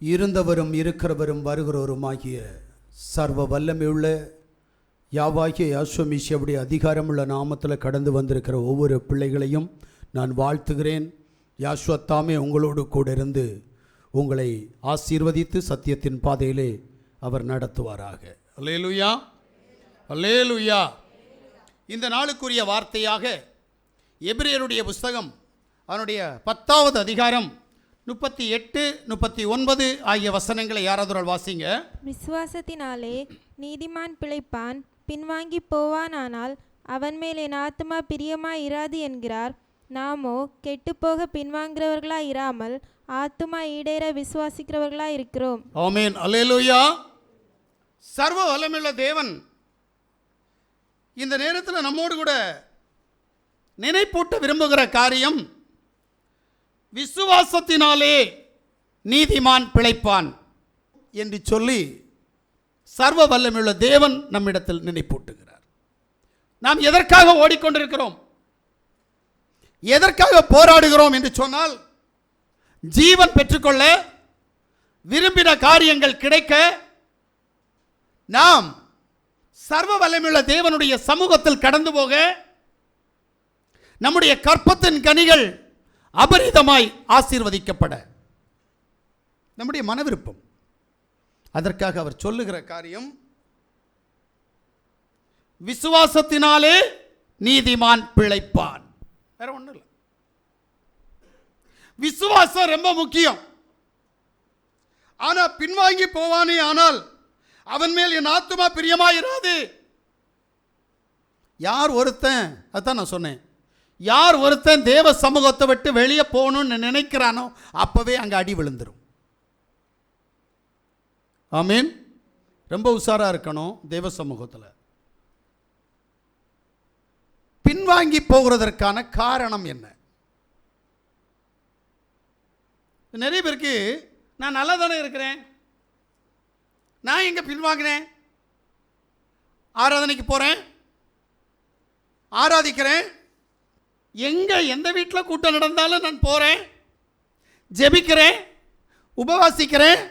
இருந்தவரும் இருக்கிறவரும் வருகிறவருமாகிய சர்வ வல்லமையுள்ள யாவாகிய யாஸ்வமிஷியவுடைய அதிகாரமுள்ள நாமத்தில் கடந்து வந்திருக்கிற ஒவ்வொரு பிள்ளைகளையும் நான் வாழ்த்துகிறேன். யாஸ்வத்தாமே உங்களோடு கூட இருந்து உங்களை ஆசீர்வதித்து சத்தியத்தின் பாதையிலே அவர் நடத்துவாராக. அல்லேலூயா, அல்லேலூயா. இந்த நாளுக்குரிய வார்த்தையாக எபிரேயருடைய புஸ்தகம் அவனுடைய 10வது அதிகாரம் 38, 39 ஆகிய வசனங்களை யாராவது வாசிங்க. விசுவாசத்தினாலே நீதிமான் பிழைப்பான், பின்வாங்கி போவானானால் அவன் மேல் என் ஆத்துமா பிரியமாய் இராது என்கிறார். நாமோ கெட்டுப்போக பின்வாங்கிறவர்களாய் இராமல் ஆத்துமா ஈடேற விசுவாசிக்கிறவர்களாய் இருக்கிறோம். ஆமென், அல்லேலூயா. சர்வ வல்லமையுள்ள தேவன் இந்த நேரத்தில் நம்மோடு கூட நினைப்பூட்ட விரும்புகிற காரியம், விசுவாசத்தினாலே நீதிமான் பிழைப்பான் என்று சொல்லி சர்வ வல்லமையுள்ள தேவன் நம்மிடத்தில் நினைப்பூட்டுகிறார். நாம் எதற்காக ஓடிக்கொண்டிருக்கிறோம், எதற்காக போராடுகிறோம் என்று சொன்னால், ஜீவன் பெற்றுக்கொள்ள, விரும்பின காரியங்கள் கிடைக்க, நாம் சர்வ வல்லமையுள்ள தேவனுடைய சமூகத்தில் கடந்து போக, நம்முடைய கற்பத்தின் கனிகள் அபரிதமாய் ஆசீர்வதிக்கப்பட நம்முடைய மன விருப்பம். அதற்காக அவர் சொல்லுகிற காரியம், விசுவாசத்தினாலே நீதிமான் பிழைப்பான். வேற ஒன்றும் இல்லை. விசுவாசம் ரொம்ப முக்கியம். ஆனா பின்வாங்கி போவானே ஆனால் அவன் மேல் என் ஆத்துமா பிரியமாயிராது. யார் ஒருத்தன், அதான் நான் சொன்னேன், யார் ஒருத்தன் தேவ சமூகத்தை விட்டு வெளியே போகணும்னு நினைக்கிறானோ அப்பவே அங்கே அடி விழுந்துடும். ஆமீன். ரொம்ப உஷாரா இருக்கணும். தேவ சமூகத்தில் பின்வாங்கி போகிறதற்கான காரணம் என்ன? நிறைய பேருக்கு நான் நல்லா தானே இருக்கிறேன், நான் எங்கே பின்வாங்கினேன், ஆராதனைக்கு போகிறேன், ஆராதிக்கிறேன், எங்கே எந்த வீட்டில் கூட்டம் நடந்தாலும் நான் போகிறேன், ஜெபிக்கிறேன், உபவாசிக்கிறேன்,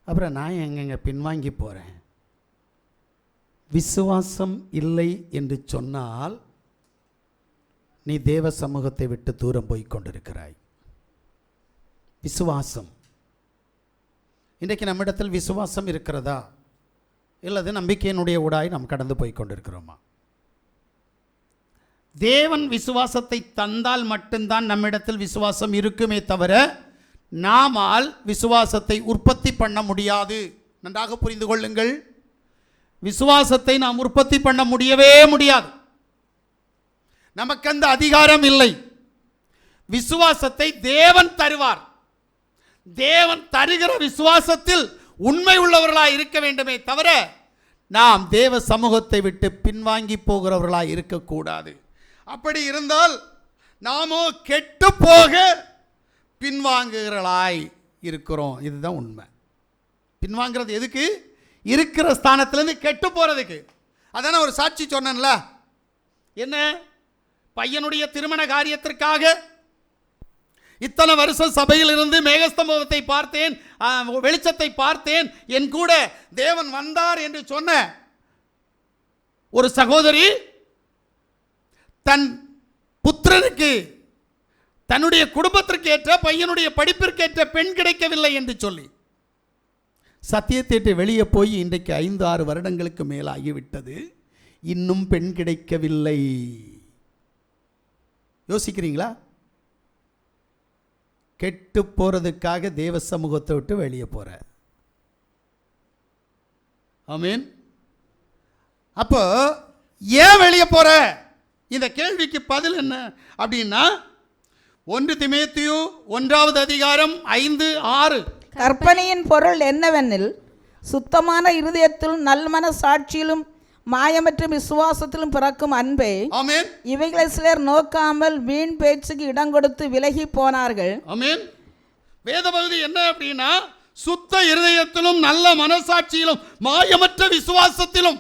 அப்புறம் நான் எங்கெங்க பின்வாங்கி போகிறேன். விசுவாசம் இல்லை என்று சொன்னால் நீ தேவ சமூகத்தை விட்டு தூரம் போய் கொண்டிருக்கிறாய். விசுவாசம், இன்றைக்கு நம்மிடத்தில் விசுவாசம் இருக்கிறதா, இல்லது நம்பிக்கையினுடைய ஊடாய் நாம் கடந்து போய் கொண்டிருக்கிறோமா? தேவன் விசுவாசத்தை தந்தால் மட்டும்தான் நம்மிடத்தில் விசுவாசம் இருக்குமே தவிர நாமால் விசுவாசத்தை உற்பத்தி பண்ண முடியாது. நன்றாக புரிந்து கொள்ளுங்கள். விசுவாசத்தை நாம் உற்பத்தி பண்ண முடியவே முடியாது. நமக்கு அந்த அதிகாரம் இல்லை. விசுவாசத்தை தேவன் தருவார். தேவன் தருகிற விசுவாசத்தில் உண்மை உள்ளவர்களாய் இருக்க வேண்டுமே தவிர நாம் தேவ சமூகத்தை விட்டு பின்வாங்கி போகிறவர்களாய் இருக்கக்கூடாது. அப்படி இருந்தால் நாமோ கெட்டு போக பின்வாங்குகிறவர்களாய் இருக்கிறோம். இதுதான் உண்மை. பின்வாங்கிறது எதுக்கு? இருக்கிற ஸ்தானத்திலிருந்து கெட்டு போறதுக்கு. அதான ஒரு சாட்சி சொன்னேன்ல, என்ன, பையனுடைய திருமண காரியத்திற்காக இத்தனை வருஷம் சபையில் இருந்து மேகஸ்தம்பத்தை பார்த்தேன், வெளிச்சத்தை பார்த்தேன், என் கூட தேவன் வந்தார் என்று சொன்ன ஒரு சகோதரி தன் புத்திரனுக்கு, தன்னுடைய குடும்பத்திற்கு ஏற்ற, பையனுடைய படிப்பிற்கேற்ற பெண் கிடைக்கவில்லை என்று சொல்லி சத்தியத்தை வெளியே போய் இன்றைக்கு 5-6 வருடங்களுக்கு மேலாகிவிட்டது, இன்னும் பெண் கிடைக்கவில்லை. யோசிக்கிறீங்களா? கெட்டு போறதுக்காக தேவ சமூகத்தை விட்டு வெளியே போற. ஆமீன். அப்போ ஏன் வெளியே போற? இந்த கேள்விக்கு பதில் என்ன அப்படின்னா, 1 தீமோத்தேயு 1வது அதிகாரம் 5-6. கற்பனையின் பொருள் என்னவெனில், சுத்தமான இருதயத்திலும் நல்மன சாட்சியிலும் மாயமற்ற விசுவாசத்திலும் பிறக்கும் அன்பே. ஆமென். இவைகளை சிலர் நோக்காமல் வீண் பேச்சுக்கு இடம் கொடுத்து விலகி போனார்கள். ஆமென். வேத பகுதி என்ன அப்படின்னா, சுத்த இருதயத்திலும் நல்ல மனசாட்சியிலும் மாயமற்ற விசுவாசத்திலும்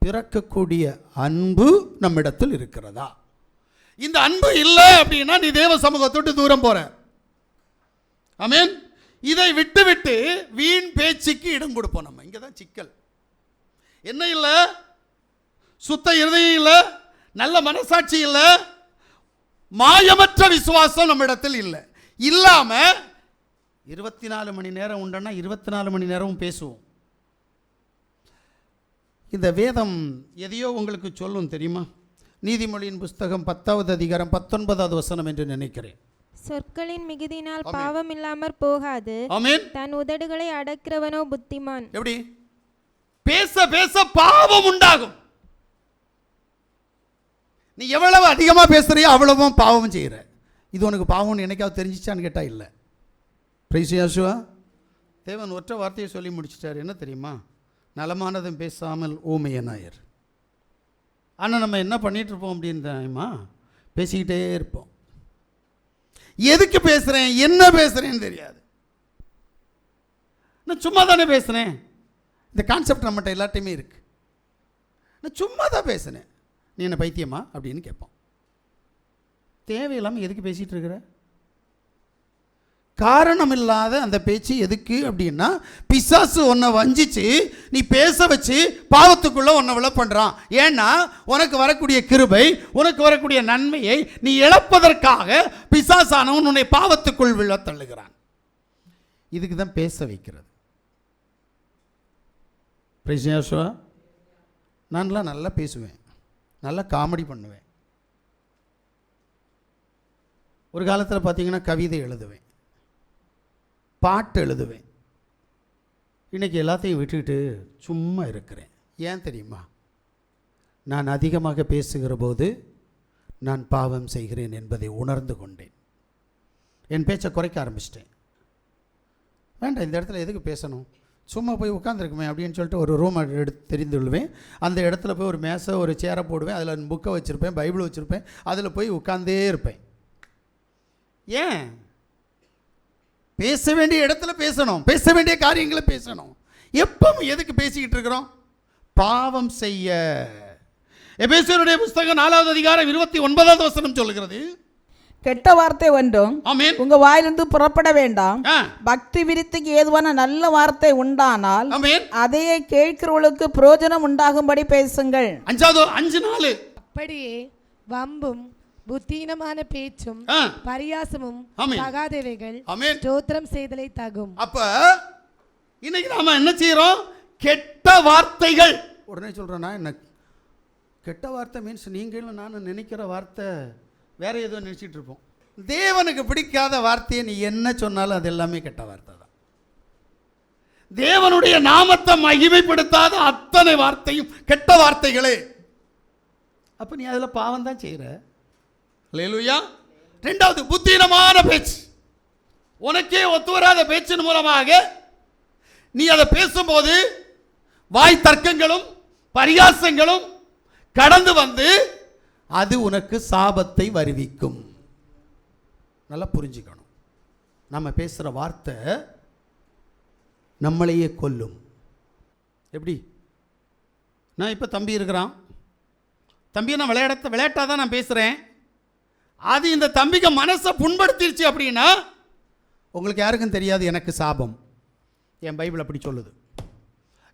பிறக்கக்கூடிய அன்பு நம்மிடத்தில் இருக்கிறதா? இந்த அன்பு இல்லை அப்படின்னா நீ தேவ சமூகத்தோட்டு தூரம் போற. ஆமென். இதை விட்டு வீண் பேச்சுக்கு இடம் கொடுப்போம். நம்ம இங்கே தான் சிக்கல். என்ன இல்லை? சுத்த இருதயம் இல்லை, நல்ல மனசாட்சி இல்லை, மாயமற்ற விசுவாசம் நம்ம இடத்தில் இல்லை. இல்லாம 24 மணி நேரம் உண்டுன்னா 24 மணி நேரமும் பேசுவோம். இந்த வேதம் எதையோ உங்களுக்கு சொல்லும் தெரியுமா? நீதிமொழியின் புஸ்தகம் 10வது அதிகாரம் 19வது வசனம் என்று நினைக்கிறேன். சொற்களின் மிகுதினால் பாவம் இல்லாமற் போகாது. ஆமென். தன் உதடுகளை அடக்கிறவனோ புத்திமான். எப்படி? பேச பேச பாவம் உண்டாகும். நீ எவ்வளவு அதிகமா பேசுறியோ அவ்வளவும் பாவம் செய்யற. இது உனக்கு பாவம்னு என்னைக்காவது தெரிஞ்சிச்சான்னு கேட்டா இல்லை. பிரைஸ் யாசுவா. தேவன் ஒற்றை வார்த்தையை சொல்லி முடிச்சிட்டார். என்ன தெரியுமா? நலமானதும் பேசாமல் ஊமையனாயர். ஆனால் நம்ம என்ன பண்ணிட்டு இருப்போம் அப்படின்னு தெரியுமா? பேசிக்கிட்டே இருப்போம். எதுக்கு பேசுகிறேன், என்ன பேசுகிறேன்னு தெரியாது. நான் சும்மா தானே பேசுகிறேன். இந்த கான்செப்ட் நம்மகிட்ட எல்லாத்தையுமே இருக்கு. நான் சும்மா தான் பேசுனேன், நீ என்ன பைத்தியமா அப்படின்னு கேட்போம். தேவையில்லாமல் எதுக்கு பேசிகிட்டு இருக்கிற? காரணம் இல்லாத அந்த பேச்சு எதுக்கு அப்படின்னா, பிசாசு உன்னை வஞ்சிச்சு நீ பேச வச்சு பாவத்துக்குள்ள உன்னை விழ பண்ணுறான். ஏன்னா உனக்கு வரக்கூடிய கிருபை, உனக்கு வரக்கூடிய நன்மையை நீ இழப்பதற்காக பிசாசானவன் உன்னை பாவத்துக்குள் விழ தள்ளுகிறான். இதுக்கு தான் பேச வைக்கிறது. பிரஜாசுவா, நான்லாம் நல்லா பேசுவேன், நல்லா காமெடி பண்ணுவேன். ஒரு காலத்தில் பார்த்தீங்கன்னா கவிதை எழுதுவேன், பாட்டு எழுதுவேன். இன்றைக்கி எல்லாத்தையும் விட்டுட்டு சும்மா இருக்கிறேன். ஏன் தெரியுமா? நான் அதிகமாக பேசுகிற போது நான் பாவம் செய்கிறேன் என்பதை உணர்ந்து கொண்டேன். என் பேச்சை குறைக்க ஆரம்பிச்சிட்டேன். வேண்டாம், இந்த இடத்துல எதுக்கு பேசணும், சும்மா போய் உட்காந்துருக்குமே அப்படின்னு சொல்லிட்டு ஒரு ரூம் எடுத்து தெரிந்து கொள்வேன். அந்த இடத்துல போய் ஒரு மேசை ஒரு சேரை போடுவேன், அதில் புக்கை வச்சுருப்பேன், பைபிள் வச்சுருப்பேன், அதில் போய் உட்கார்ந்தே இருப்பேன். ஏன்? பேச வேண்டிய இடத்துல பேசணும், பேச வேண்டிய காரியங்களை பேசணும். எப்பவும் எதுக்கு பேசிக்கிட்டு இருக்கிறோம்? பாவம் செய்ய. எபேசியருடைய புஸ்தகம் 4வது அதிகாரம் 29வது வசனம் சொல்லுகிறது, கெட்ட வார்த்தை ஒன்றும் உங்க வாயிலிருந்து புறப்பட வேண்டாம். பக்தி விருத்திக்கு ஏதுவான நல்ல வார்த்தை உண்டானால் அதையே கேட்கிறவர்களுக்கு பிரயோஜனம் உண்டாகும்படி பேசுங்கள். 5:4. அப்படியே வம்பும் புத்தீனமான பேச்சும் பரியாசமும் தகாதவைகள் ஸ்தோத்திரம் செய்தலை தகும். அப்ப இன்னைக்கு நாம என்ன செய்யறோம்? கெட்ட வார்த்தைகள். உடனே சொல்றேன்னா என்ன கெட்ட வார்த்தை மீன்ஸ் நீங்கள் நான் நினைக்கிற வார்த்தை வேற ஏதோ நினைச்சிட்டு இருப்போம். தேவனுக்கு பிடிக்காத வார்த்தையை நீ என்ன சொன்னாலும் அது எல்லாமே கெட்ட வார்த்தை தான். தேவனுடைய நாமத்தை மகிமைப்படுத்தாத அத்தனை வார்த்தையும் கெட்ட வார்த்தைகளே. அப்ப நீ அதுல பாவம் தான் செய்யற. அல்லேலூயா. இரண்டாவது, புத்தீனமான பேச்சு. உனக்கே ஒத்து வராத பேச்சின் மூலமாக நீ அதை பேசும்போது வாய் தர்க்கங்களும் பரிகாசங்களும் கடந்து வந்து அது உனக்கு சாபத்தை வருவிக்கும். நல்லா புரிஞ்சுக்கணும். நம்ம பேசுகிற வார்த்தை நம்மளையே கொல்லும். எப்படி? நான் இப்போ தம்பி இருக்கிறான், தம்பியை நான் விளையாட்டாக தான் நான் பேசுகிறேன். அது இந்த தம்பிக்கு மனசை புண்படுத்திருச்சு அப்படின்னா உங்களுக்கு யாருக்கும் தெரியாது, எனக்கு சாபம். என் பைபிள் அப்படி சொல்லுது,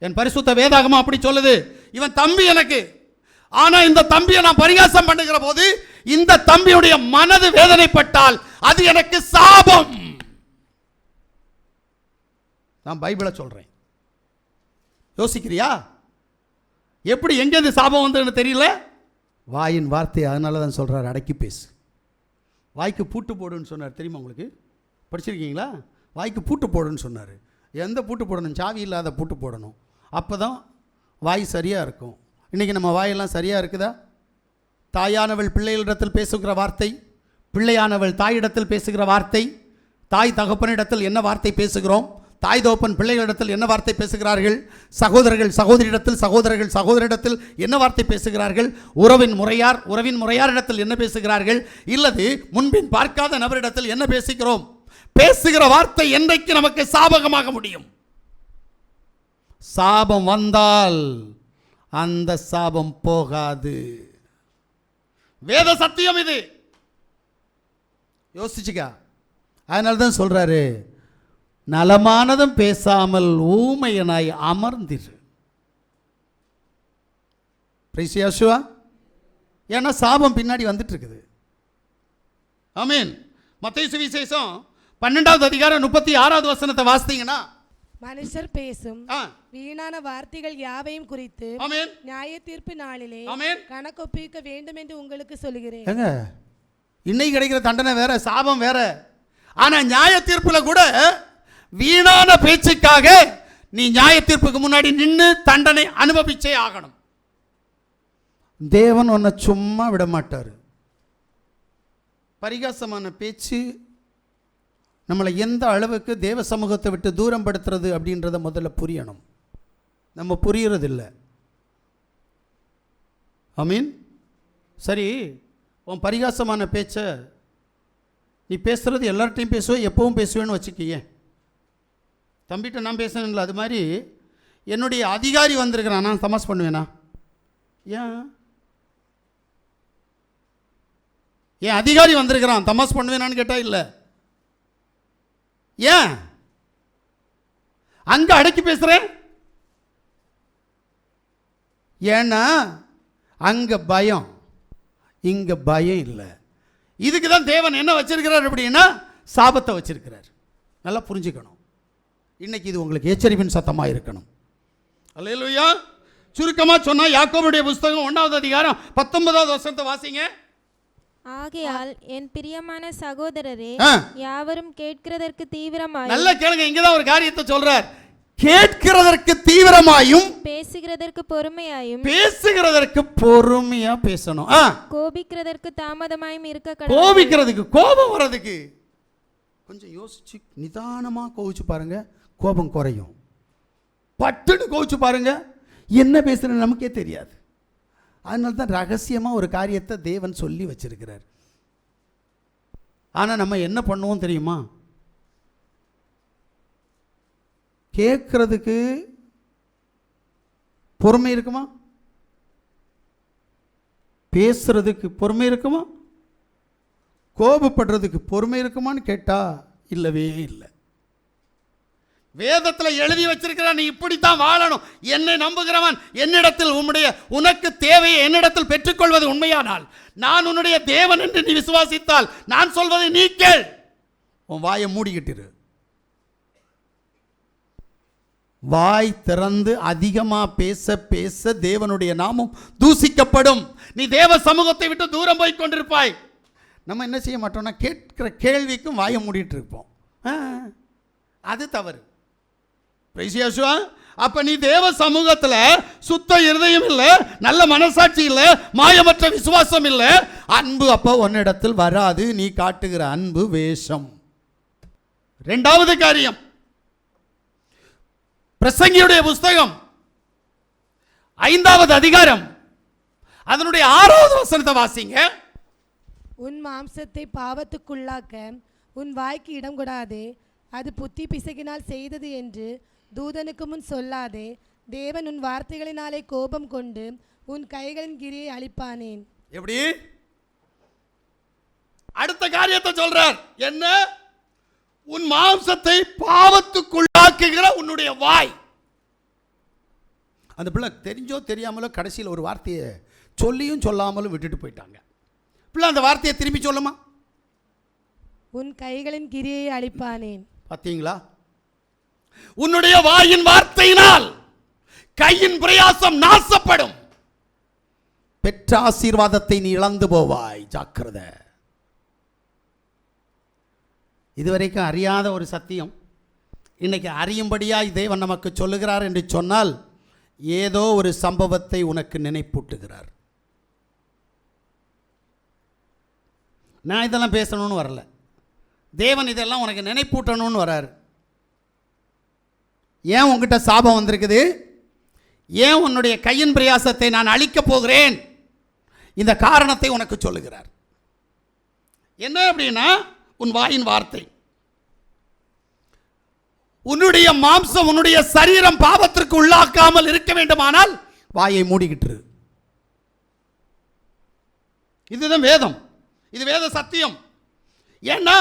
என் பரிசுத்த வேதாகமும் அப்படி சொல்லுது. இவன் தம்பி எனக்கு. ஆனா இந்த தம்பியை நான் பரிகாசம் பண்ணுகிற போது இந்த தம்பியுடைய மனது வேதனைப்பட்டால் அது எனக்கு சாபம். நான் பைபிளை சொல்றேன், யோசிக்கிறியா? எப்படி எங்க சாபம் வந்ததுன்னு தெரியல. வாயின் வார்த்தை. அதனால தான் சொல்றாரு அடக்கி பேசு. வாய்க்கு பூட்டு போடுன்னு சொன்னார், தெரியுமா உங்களுக்கு? படிச்சிருக்கீங்களா? வாய்க்கு பூட்டு போடுன்னு சொன்னார். எந்த பூட்டு போடணும்? சாவி இல்லாத பூட்டு போடணும். அப்போ தான் வாய் சரியாக இருக்கும். இன்றைக்கி நம்ம வாயெல்லாம் சரியாக இருக்குதா? தாயானவள் பிள்ளைகளிடத்தில் பேசுகிற வார்த்தை, பிள்ளையானவள் தாயிடத்தில் பேசுகிற வார்த்தை, தாய் தகப்பனிடத்தில் என்ன வார்த்தை பேசுகிறோம், தாய் தகப்பன் பிள்ளைகளிடத்தில் என்ன வார்த்தை பேசுகிறார்கள், சகோதரர்கள் சகோதரிடத்தில் சகோதரர்கள் சகோதரிடத்தில் என்ன வார்த்தை பேசுகிறார்கள், உறவின் முறையாரிடத்தில் என்ன பேசுகிறார்கள், இல்லது முன்பின் பார்க்காத நபரிடத்தில் என்ன பேசுகிறோம். பேசுகிற வார்த்தை என்றைக்கு நமக்கு சாபகமாக முடியும்? சாபம் வந்தால் அந்த சாபம் போகாது. வேத சத்தியம் இது, யோசிச்சுக்க. அதனால தான் சொல்றாரு, நலமானதும் பேசாமல் ஊமையனாய் அமர்ந்திரு. பிரைஸ் யேசுவா. ஏன்னா சாபம் பின்னாடி வந்துட்டு இருக்குது. ஆமென். மத்தேயு சுவிசேஷம் 12வது அதிகாரம் 36வது வசனத்தை வாசித்தீங்கன்னா, மனுஷர் பேசும் வீணான வார்த்தைகள் யாவையும் குறித்து நியாய தீர்ப்பு நாளிலே கணக்கொப்பிக்க வேண்டும் என்று உங்களுக்கு சொல்லுகிறேன். இன்னைக்கு கிடைக்கிற தண்டனை வேற, சாபம் வேற. ஆனா நியாய தீர்ப்புல கூட வீணான பேச்சுக்காக நீ நியாய தீர்ப்புக்கு முன்னாடி நின்று தண்டனை அனுபவிச்சே ஆகணும். தேவன் உன்னை சும்மா விட மாட்டார். பரிகாசமான பேச்சு நம்மளை எந்த அளவுக்கு தேவ சமூகத்தை விட்டு தூரம் படுத்துறது அப்படின்றத முதல்ல புரியணும். நம்ம புரியறதில்ல. ஆமீன். சரி, உன் பரிகாசமான பேச்சை நீ பேசுகிறது எல்லார்ட்டையும் பேசுவேன், எப்பவும் பேசுவேன்னு வச்சுக்கியே. தம்பிகிட்ட நான் பேசுனேன்ல, அது மாதிரி என்னுடைய அதிகாரி வந்திருக்கிறான், நான் தமாஸ் பண்ணுவேனா? ஏன் அதிகாரி வந்திருக்கிறான் தமாஸ் பண்ணுவேனான்னு கேட்டால் இல்லை. ஏன் அங்க அடக்கி பேசுறேன்? ஏன்னா அங்க பயம், இங்க பயம் இல்லை. இதுக்கு தான் தேவன் என்ன வச்சிருக்கிறார் அப்படின்னா சாபத்தை வச்சிருக்கிறார். நல்லா புரிஞ்சுக்கணும். இன்னைக்கு இது உங்களுக்கு எச்சரிப்பின் சத்தமாக இருக்கணும். அல்லேலூயா. சுருக்கமாக சொன்னால் யாக்கோபுடைய புஸ்தகம் 1வது அதிகாரம் 19வது வசனத்தை வாசிங்க. ஆகையால் என் பிரியமான சகோதரரே, யாவரும் கேட்கிறதற்கு தீவிரமாய், நல்ல கேளுங்க, இங்கதான் ஒரு காரியத்தை சொல்றார். கேட்கிறதற்கு தீவிரமாயும் பேசுகிறதற்கு பொறுமையாயும். பேசுகிறதற்கு பொறுமையா பேசணும். கோபிக்கிறதற்கு தாமதமாயும் இருக்க. கோபிக்கிறதுக்கு, கோபம் வர்றதுக்கு கொஞ்சம் யோசிச்சு நிதானமா கோவிச்சு பாருங்க, கோபம் குறையும். பட்டுன்னு கோவிச்சு பாருங்க, என்ன பேசுறது நமக்கே தெரியாது. அதனால தான் ரகசியமாக ஒரு காரியத்தை தேவன் சொல்லி வச்சிருக்கிறார். ஆனால் நம்ம என்ன பண்ணுவோம் தெரியுமா? கேட்கறதுக்கு பொறுமை இருக்குமா? பேசுறதுக்கு பொறுமை இருக்குமா? கோபப்படுறதுக்கு பொறுமை இருக்குமான்னு கேட்டா இல்லவே இல்லை. வேதத்தில் எழுதி வச்சிருக்கிறான், நீ இப்படித்தான் வாழணும். என்னை நம்புகிறவன் என்னிடத்தில் உனக்கு தேவையை என்னிடத்தில் பெற்றுக்கொள்வது உண்மையானால், நான் உன்னுடைய தேவன் என்று நீ விசுவாசித்தால் நான் சொல்வதை நீ கேள். உன் வாயை மூடிக்கிட்டு, வாய் திறந்து அதிகமா பேச பேச தேவனுடைய நாமம் தூசிக்கப்படும். நீ தேவ சமூகத்தை விட்டு தூரம் போய் கொண்டிருப்பாய். நம்ம என்ன செய்ய மாட்டோம்னா கேட்கிற கேள்விக்கும் வாயை மூடிட்டு இருப்போம். அது தவறு. அப்ப நீ தேவ சமூகத்தில் சுத்த இருதயம் இல்லை, நல்ல மனசாட்சி இல்லை, மாயமற்ற விசுவாசம் இல்லை, அன்பு அப்ப உன்னிடத்தில் வராது. நீ காட்டுகிற அன்பு வேஷம். 2வது காரியம், பிரசங்கியுடைய புஸ்தகம் 5வது அதிகாரம் அதனுடைய 6வது வசனத்தை வாசிங்க. உன் மாம்சத்தை பாவத்துக்குள்ளாக்க உன் வாய்க்கு இடம் கொடாதே, அது புத்தி பிசகினால் செய்தது என்று தூதனுக்கு முன் சொல்லாதே. தேவன் உன் வார்த்தைகளினாலே கோபம் கொண்டு உன் கைகளின் கிரியை அழிப்பானேன். எப்படி? அடுத்த காரியத்தை சொல்றார். என்ன? உன் மாம்சத்தை பாவத்துக்குள்ளாக்குகிற உன்னுடைய வாய். அந்த பிள்ளை தெரிஞ்சோ தெரியாமலோ கடைசியில் ஒரு வார்த்தையை சொல்லியும் சொல்லாமலும் விட்டுட்டு போயிட்டாங்க. பிள்ளை அந்த வார்த்தையை திரும்பி சொல்லுமா? உன் கைகளின் கிரியை அழிப்பானேன். பார்த்தீங்களா? உன்னுடைய வாயின் வார்த்தையினால் கையின் பிரயாசம் நாசப்படும். பெற்ற ஆசீர்வாதத்தை நீ இழந்து போவாய். ஜாக்கிரதை. இதுவரைக்கும் அறியாத ஒரு சத்தியம் இன்னைக்கு அறியும்படியாய் தேவன் நமக்கு சொல்லுகிறார் என்று சொன்னால், ஏதோ ஒரு சம்பவத்தை உனக்கு நினைப்பூட்டுகிறார். நான் இதெல்லாம் பேசணும்னு வரல, தேவன் இதெல்லாம் உனக்கு நினைப்பூட்டணும்னு வராரு. ஏன் உங்ககிட்ட சாபம் வந்திருக்குது? ஏன் உன்னுடைய கையின் பிரயாசத்தை நான் அழிக்கப் போகிறேன்? இந்த காரணத்தை உனக்கு சொல்லுகிறார். என்ன அப்படின்னா, உன் வாயின் வார்த்தை. உன்னுடைய மாம்சம், உன்னுடைய சரீரம் பாவத்திற்கு உள்ளாக்காமல் இருக்க வேண்டுமானால் வாயை மூடிக்கிட்டு. இதுதான் வேதம், இது வேத சத்தியம். ஏன்னா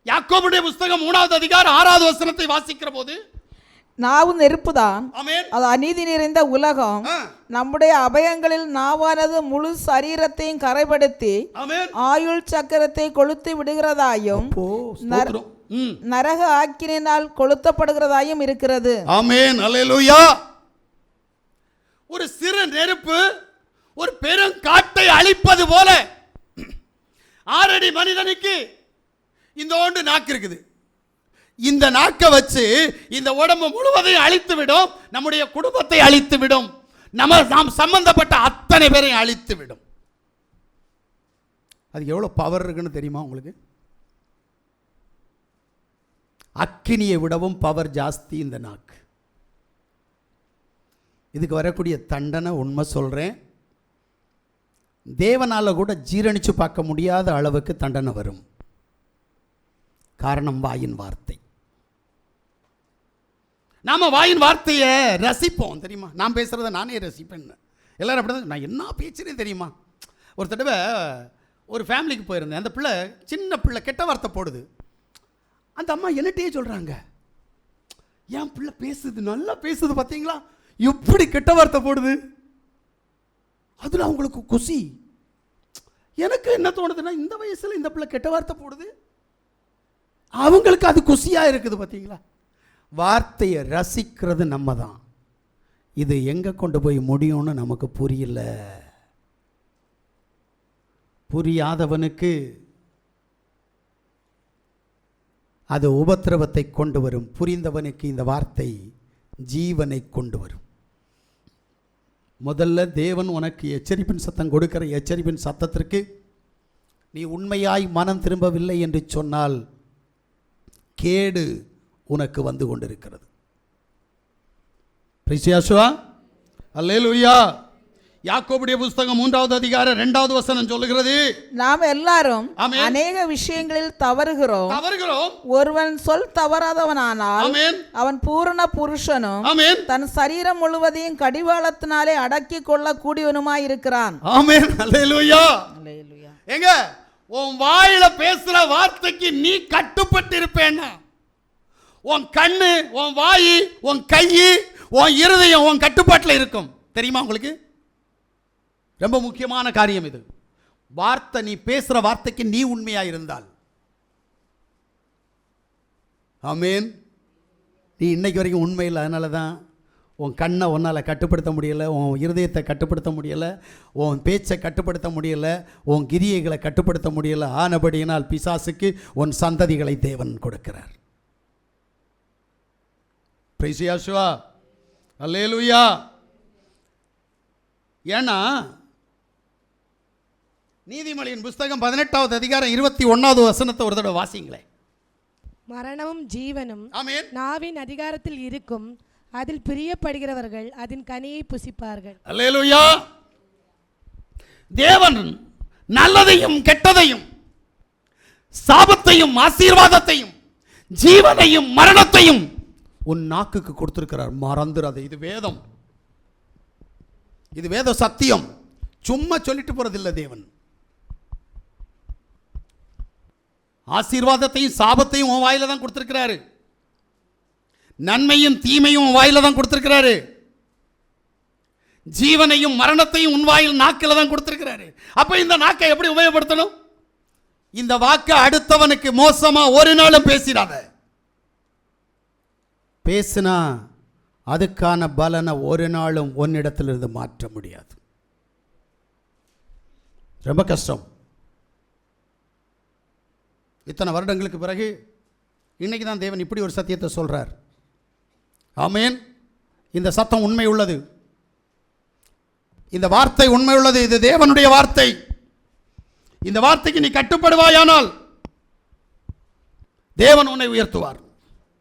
யாக்கோபுடைய புஸ்தகம் 3வது அதிகாரம் 6வது வசனத்தை வாசிக்கிற போது, நாவு நெருப்புதான், ஆமென், அது அநீதி நிறைந்த உலகம். நம்முடைய அபயங்களில் நாவானது முழு சரீரத்தையும் கரைப்படுத்தி ஆமென், ஆயுள் சக்கரத்தை கொளுத்து விடுகிறதாயும் நரக ஆக்கினால் கொளுத்தப்படுகிறதாயும் இருக்கிறது. ஆமென், அல்லேலூயா. ஒரு சிறு நெருப்பு ஒரு பெரும் காட்டை அழிப்பது போல 6 அடி மனிதனுக்கு இந்த ஓண்டு நாக்கு இருக்குது. இந்த நாக்கை வச்சு இந்த உடம்பு முழுவதையும் அழித்து விடும், நம்முடைய குடும்பத்தை அழித்து விடும், நாம் சம்பந்தப்பட்ட அத்தனை பேரையும் அழித்து விடும். அது எவ்வளவு பவர் இருக்குன்னு தெரியுமா உங்களுக்கு? அக்கினியை விடவும் பவர் ஜாஸ்தி இந்த நாக்கு. இதுக்கு வரக்கூடிய தண்டனை உண்மை சொல்றேன், தேவனால கூட ஜீரணிச்சு பார்க்க முடியாத அளவுக்கு தண்டனை வரும். காரணம் வாயின் வார்த்தை. நாம வாயின் வார்த்தையை ரசிப்போம் தெரியுமா? நான் பேசுறத நானே ரசிப்பேன். எல்லாரும் அப்படிதான். நான் என்ன பேசுறேன் தெரியுமா? ஒரு தடவை ஒரு ஃபேமிலிக்கு போயிருந்தேன். அந்த பிள்ளை, சின்ன பிள்ளை, கெட்ட வார்த்தை போடுது. அந்த அம்மா என்னட்டே சொல்றாங்க, என் பிள்ளை பேசுது, நல்லா பேசுது, பார்த்தீங்களா எப்படி கெட்ட வார்த்தை போடுது. அதில் அவங்களுக்கு குசி. எனக்கு என்ன தோணுதுன்னா, இந்த வயசில் இந்த பிள்ளை கெட்ட வார்த்தை போடுது, அவங்களுக்கு அது குசியாக இருக்குது. பார்த்தீங்களா? வார்த்தையை ரசிக்கிறது நம்ம தான். இது எங்கே கொண்டு போய் முடியும்னு நமக்கு புரியல. புரியாதவனுக்கு அது உபத்திரவத்தை கொண்டு வரும், புரிந்தவனுக்கு இந்த வார்த்தை ஜீவனை கொண்டு வரும். முதல்ல தேவன் உனக்கு எச்சரிப்பின் சத்தம் கொடுக்கிற எச்சரிப்பின் சத்தத்திற்கு நீ உண்மையாய் மனம் திரும்பவில்லை என்று சொன்னால் கேடு உனக்கு வந்து கொண்டிருக்கிறது. பிரிசியாசுவா, அல்லேலூயா. யாக்கோபுடைய புஸ்தகம் 3வது அதிகாரம் 2வது வசனம் சொல்லுகிறது, நாம் எல்லாரும் அநேக விஷயங்களில் தவறுகிறோம். ஒருவன் சொல் தவறாதவனானால் அவன் பூரண புருஷனும் தன் சரீரம் முழுவதையும் கடிவாளத்தினாலே அடக்கி கொள்ள கூடியவனுமாய் இருக்கிறான். ஆமென், அல்லேலூயா. எங்க உன் வாயில பேசுற வார்த்தைக்கு நீ கட்டுப்பட்டு இருப்பேன்னா, உன் கண்ணு, உன் வாய், உன் கை, உன் இருதயம் உன் கட்டுப்பாட்டில் இருக்கும். தெரியுமா உங்களுக்கு? ரொம்ப முக்கியமான காரியம் இது. வார்த்தை, நீ பேசுற வார்த்தைக்கு நீ உண்மையா இருந்தால், ஆமென். நீ இன்னைக்கு வரைக்கும் உண்மை இல்லை, அதனால தான் உன் கண்ணை உன்னால் கட்டுப்படுத்த முடியலை, உன் இருதயத்தை கட்டுப்படுத்த முடியலை, உன் பேச்சை கட்டுப்படுத்த முடியலை, உன் கிரியைகளை கட்டுப்படுத்த முடியலை. ஆனபடியினால் பிசாசுக்கு உன் சந்ததிகளை தேவன் கொடுக்கிறார். பிரைஸ் யாசுவா, அல்லேலூயா. ஏன்னா நீதிமொழியின் புஸ்தகம் 18வது அதிகாரம் 21வது வசனத்தை ஒரு தடவை வாசிங்களேன். மரணமும் ஜீவனும் நாவின் அதிகாரத்தில் இருக்கும், அதில் பிரியப்படுகிறவர்கள் அதன் கனியை புசிப்பார்கள். அல்லேலூயா. தேவன் நல்லதையும் கெட்டதையும், சாபத்தையும் ஆசீர்வாதத்தையும், ஜீவனையும் மரணத்தையும் உன் நாக்குக்கு கொடுத்திருக்கிறார். மறந்துடாத. இது வேதம், இது வேத சத்தியம். சும்மா சொல்லிட்டு போறதில்லை தேவன். ஆசீர்வாதத்தையும் சாபத்தையும் உன் வாயில தான் கொடுத்திருக்கிறாரு. நன்மையும் தீமையும் உன் வாயில தான் கொடுத்திருக்கிறாரு. ஜீவனையும் மரணத்தையும் உன் வாயில் நாக்கில தான் கொடுத்திருக்கிறாரு. அப்ப இந்த நாக்கை எப்படி உபயோகப்படுத்தணும்? இந்த வாக்கை அடுத்தவனுக்கு மோசமா ஒரு நாளும் பேசிடாத. பேசினா அதுக்கான பலனை ஒரு நாளும் ஒன்னிடத்திலிருந்து மாற்ற முடியாது. ரொம்ப கஷ்டம். இத்தனை வருடங்களுக்கு பிறகு இன்னைக்கு தான் தேவன் இப்படி ஒரு சத்தியத்தை சொல்றார். ஆமென். இந்த சத்தம் உண்மை உள்ளது, இந்த வார்த்தை உண்மை உள்ளது, இது தேவனுடைய வார்த்தை. இந்த வார்த்தைக்கு நீ கட்டுப்படுவாயானால் தேவன் உன்னை உயர்த்துவார்.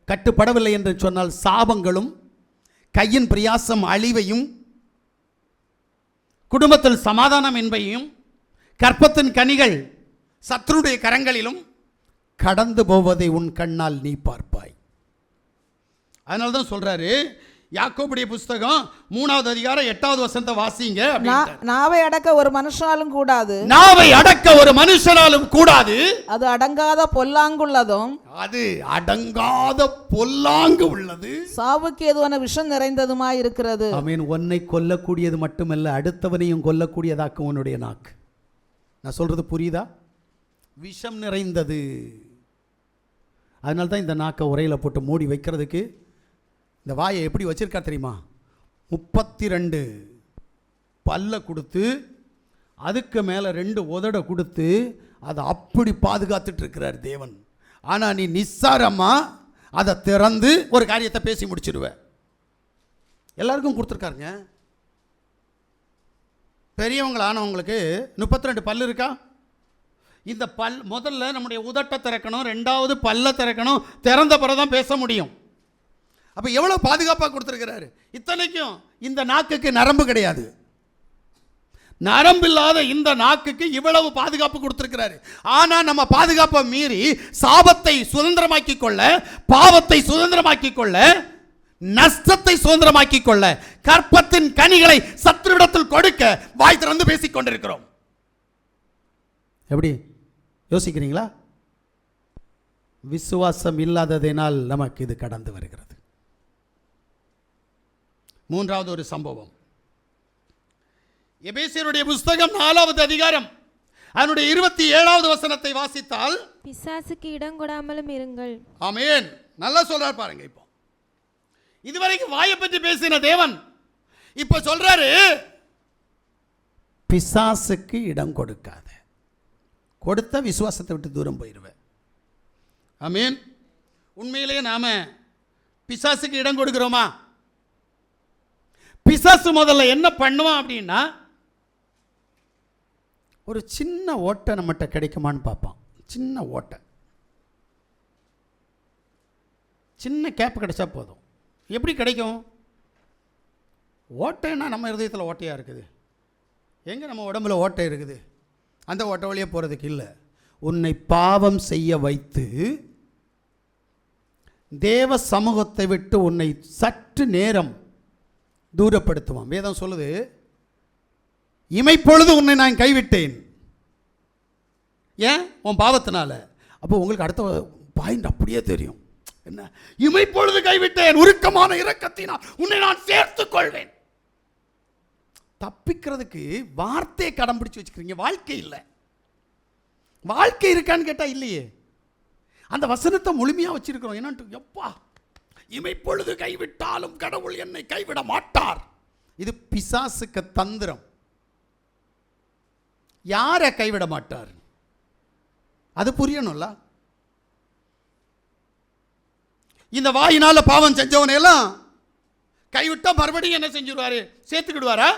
கட்டுப்படவில்லை என்று சொன்னால் சாபங்களும், கையின் பிரயாசம் அழிவையும், குடும்பத்தில் சமாதானம் என்பையும், கற்பத்தின் கனிகள் சத்துருடைய கரங்களிலும் கடந்து போவதை உன் கண்ணால் நீ பார்ப்பாய். அதனால தான் சொல்றாரு, யாக்கோபுடைய புஸ்தகம் 3வது அதிகாரம் 8வது வசனத்தை வாசிங்க. நாவை அடக்க ஒரு மனுஷனாலும் கூடாது, நாவை அடக்க ஒரு மனுஷனாலும் கூடாது, அது அடங்காத பொல்லாங்குள்ளதும், அது அடங்காத பொல்லாங்கு உள்ளது, சாவுக்கு ஏதுவான விஷம் நிறைந்ததுமாய் இருக்கிறது. ஆமென். உன்னை கொல்லக்கூடியது மட்டுமல்ல, அடுத்தவனையும் கொல்லக்கூடியதாக்கும் உன்னுடைய நாக்கு. நான் சொல்றது புரியுதா? விஷம் நிறைந்தது. அதனால தான் இந்த நாக்கை உரையில் போட்டு மூடி வைக்கிறதுக்கு இந்த வாயை எப்படி வச்சிருக்கா தெரியுமா? 32 பல்ல கொடுத்து அதுக்கு மேலே 2 உதட கொடுத்து அதை அப்படி பாதுகாத்துட்டு இருக்கிறார் தேவன். ஆனால் நீ நிஸ்சாரமாக அதை திறந்து ஒரு காரியத்தை பேசி முடிச்சிடுவ. எல்லாருக்கும் கொடுத்துருக்காருங்க. பெரியவங்களானவங்களுக்கு 32 பல்லு இருக்கா? இந்த முதல்ல நம்முடைய உதட்டை திறக்கணும், 2வது பல்ல திறக்கணும், திறந்த பிறகு தான் பேச முடியும். அப்போ எவ்வளோ பாதுகாப்பாக கொடுத்துருக்கிறாரு. இத்தனைக்கும் இந்த நாக்குக்கு நரம்பு கிடையாது. நரம்பு இல்லாத இந்த நாக்குக்கு இவ்வளவு பாதுகாப்பு கொடுத்துருக்கிறாரு. ஆனால் நம்ம பாதுகாப்பை மீறி சாபத்தை சுதந்திரமாக்கி கொள்ள, பாவத்தை சுதந்திரமாக்கி கொள்ள, நஷ்டத்தை சுதந்திரமாக்கி கொள்ள, கற்பத்தின் கனிகளை சத்துருவிடத்தில் கொடுக்க வாய் திறந்து பேசிக் கொண்டிருக்கிறோம். எப்படி யோசிக்கிறீங்களா? விசுவாசம் இல்லாததினால் நமக்கு இது கடந்து வருகிறது. 3வது ஒரு சம்பவம், எபேசியருடைய புஸ்தகம் 4வது அதிகாரம் அதனுடைய 27வது வசனத்தை வாசித்தால், பிசாசுக்கு இடம் கொடாமலும் இருங்கள். ஆமென். நல்லா சொல்றார் பாருங்க. இப்போ இதுவரைக்கும் வாயை பற்றி பேசின தேவன் இப்ப சொல்றாரு, பிசாசுக்கு இடம் கொடுக்காத. கொடுத்த விசுவாசத்தை விட்டு தூரம் போயிடுவேன். ஆமென். உண்மையிலேயே நாம பிசாசுக்கு இடம் கொடுக்கிறோமா? பிசாசு முதல்ல என்ன பண்ணுவான் அப்படின்னா, ஒரு சின்ன ஓட்டை நம்மகிட்ட கிடைக்குமான்னு பார்ப்பான். சின்ன ஓட்டை, சின்ன கேப் கிடைச்சா போதும். எப்படி கிடைக்கும்? ஓட்டைன்னா நம்ம இருதயத்தில் ஓட்டையாக இருக்குது. எங்கே நம்ம உடம்புல ஓட்டை இருக்குது? அந்த ஓட்டை வழியே போகிறதுக்கு இல்லை. உன்னை பாவம் செய்ய வைத்து தேவ சமூகத்தை விட்டு உன்னை சற்று நேரம் தூரப்படுத்துவான். வேதம் சொல்லுது, இமைப்பொழுது உன்னை நான் கைவிட்டேன். ஏன்? உன் பாவத்தினால. அப்போ உங்களுக்கு அடுத்த பாயிண்ட் அப்படியே தெரியும். என்ன? இமைப்பொழுது கைவிட்டேன், உருக்கமான இரக்கத்தினால் உன்னை நான் சேர்த்துக் கொள்வேன். தப்பிக்கிறதுக்கு வார்த்தையை கடம் பிடிச்சு வச்சுக்கிறீங்க, வாழ்க்கை இல்லை. வாழ்க்கை இருக்கான்னு கேட்டால் இல்லையே. அந்த வசனத்தை முழுமையாக வச்சிருக்கிறோம். என்னன்ட்டு, எப்பா இமைப்பொழுது கைவிட்டாலும் கடவுள் என்னை கைவிட மாட்டார். இது பிசாசுக்கு தந்திரம். யாரை கைவிட மாட்டார் அது புரியணும்ல. இந்த வாயினால பாவம் செஞ்சவனை எல்லாம் கைவிட்டா மறுபடியும் என்ன செஞ்சிருவாரு? சேர்த்துக்கிடுவாரா?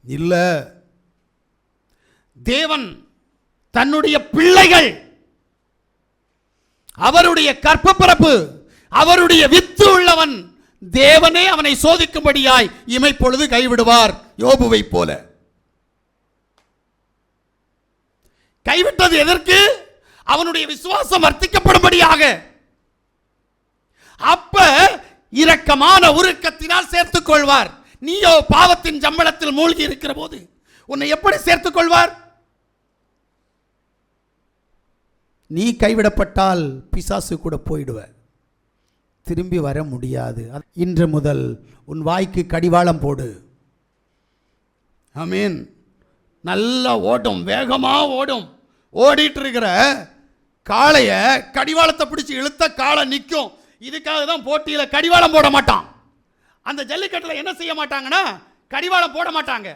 இல்ல. தேவன் தன்னுடைய பிள்ளைகள், அவருடைய கற்பப்பிறப்பு, அவருடைய வித்து உள்ளவன், தேவனே அவனை சோதிக்கும்படியாய் இமைப்பொழுது கைவிடுவார். யோபுவை போல. கைவிட்டது எதற்கு? அவனுடைய விசுவாசம் வர்த்திக்கப்படும்படியாக. அப்ப இரக்கமான உருக்கத்தினால் சேர்த்துக் கொள்வார். நீயோ பாவத்தின் சம்பளத்தில் மூழ்கி இருக்கிற போது உன்னை எப்படி சேர்த்துக் கொள்வார்? நீ கைவிடப்பட்டால் பிசாசு கூட போயிடுவ, திரும்பி வர முடியாது. இன்று முதல் உன் வாய்க்கு கடிவாளம் போடு. ஆமீன். நல்லா ஓடும், வேகமா ஓடும். ஓடிட்டு இருக்கிற காளைய கடிவாளத்தை பிடிச்சி இழுத்த காளை நிற்கும். இதுக்காக தான் போட்டியில் கடிவாளம் போட மாட்டான். அந்த ஜல்லிக்கட்டில் என்ன செய்ய மாட்டாங்கன்னா கடிவாளம் போட மாட்டாங்க.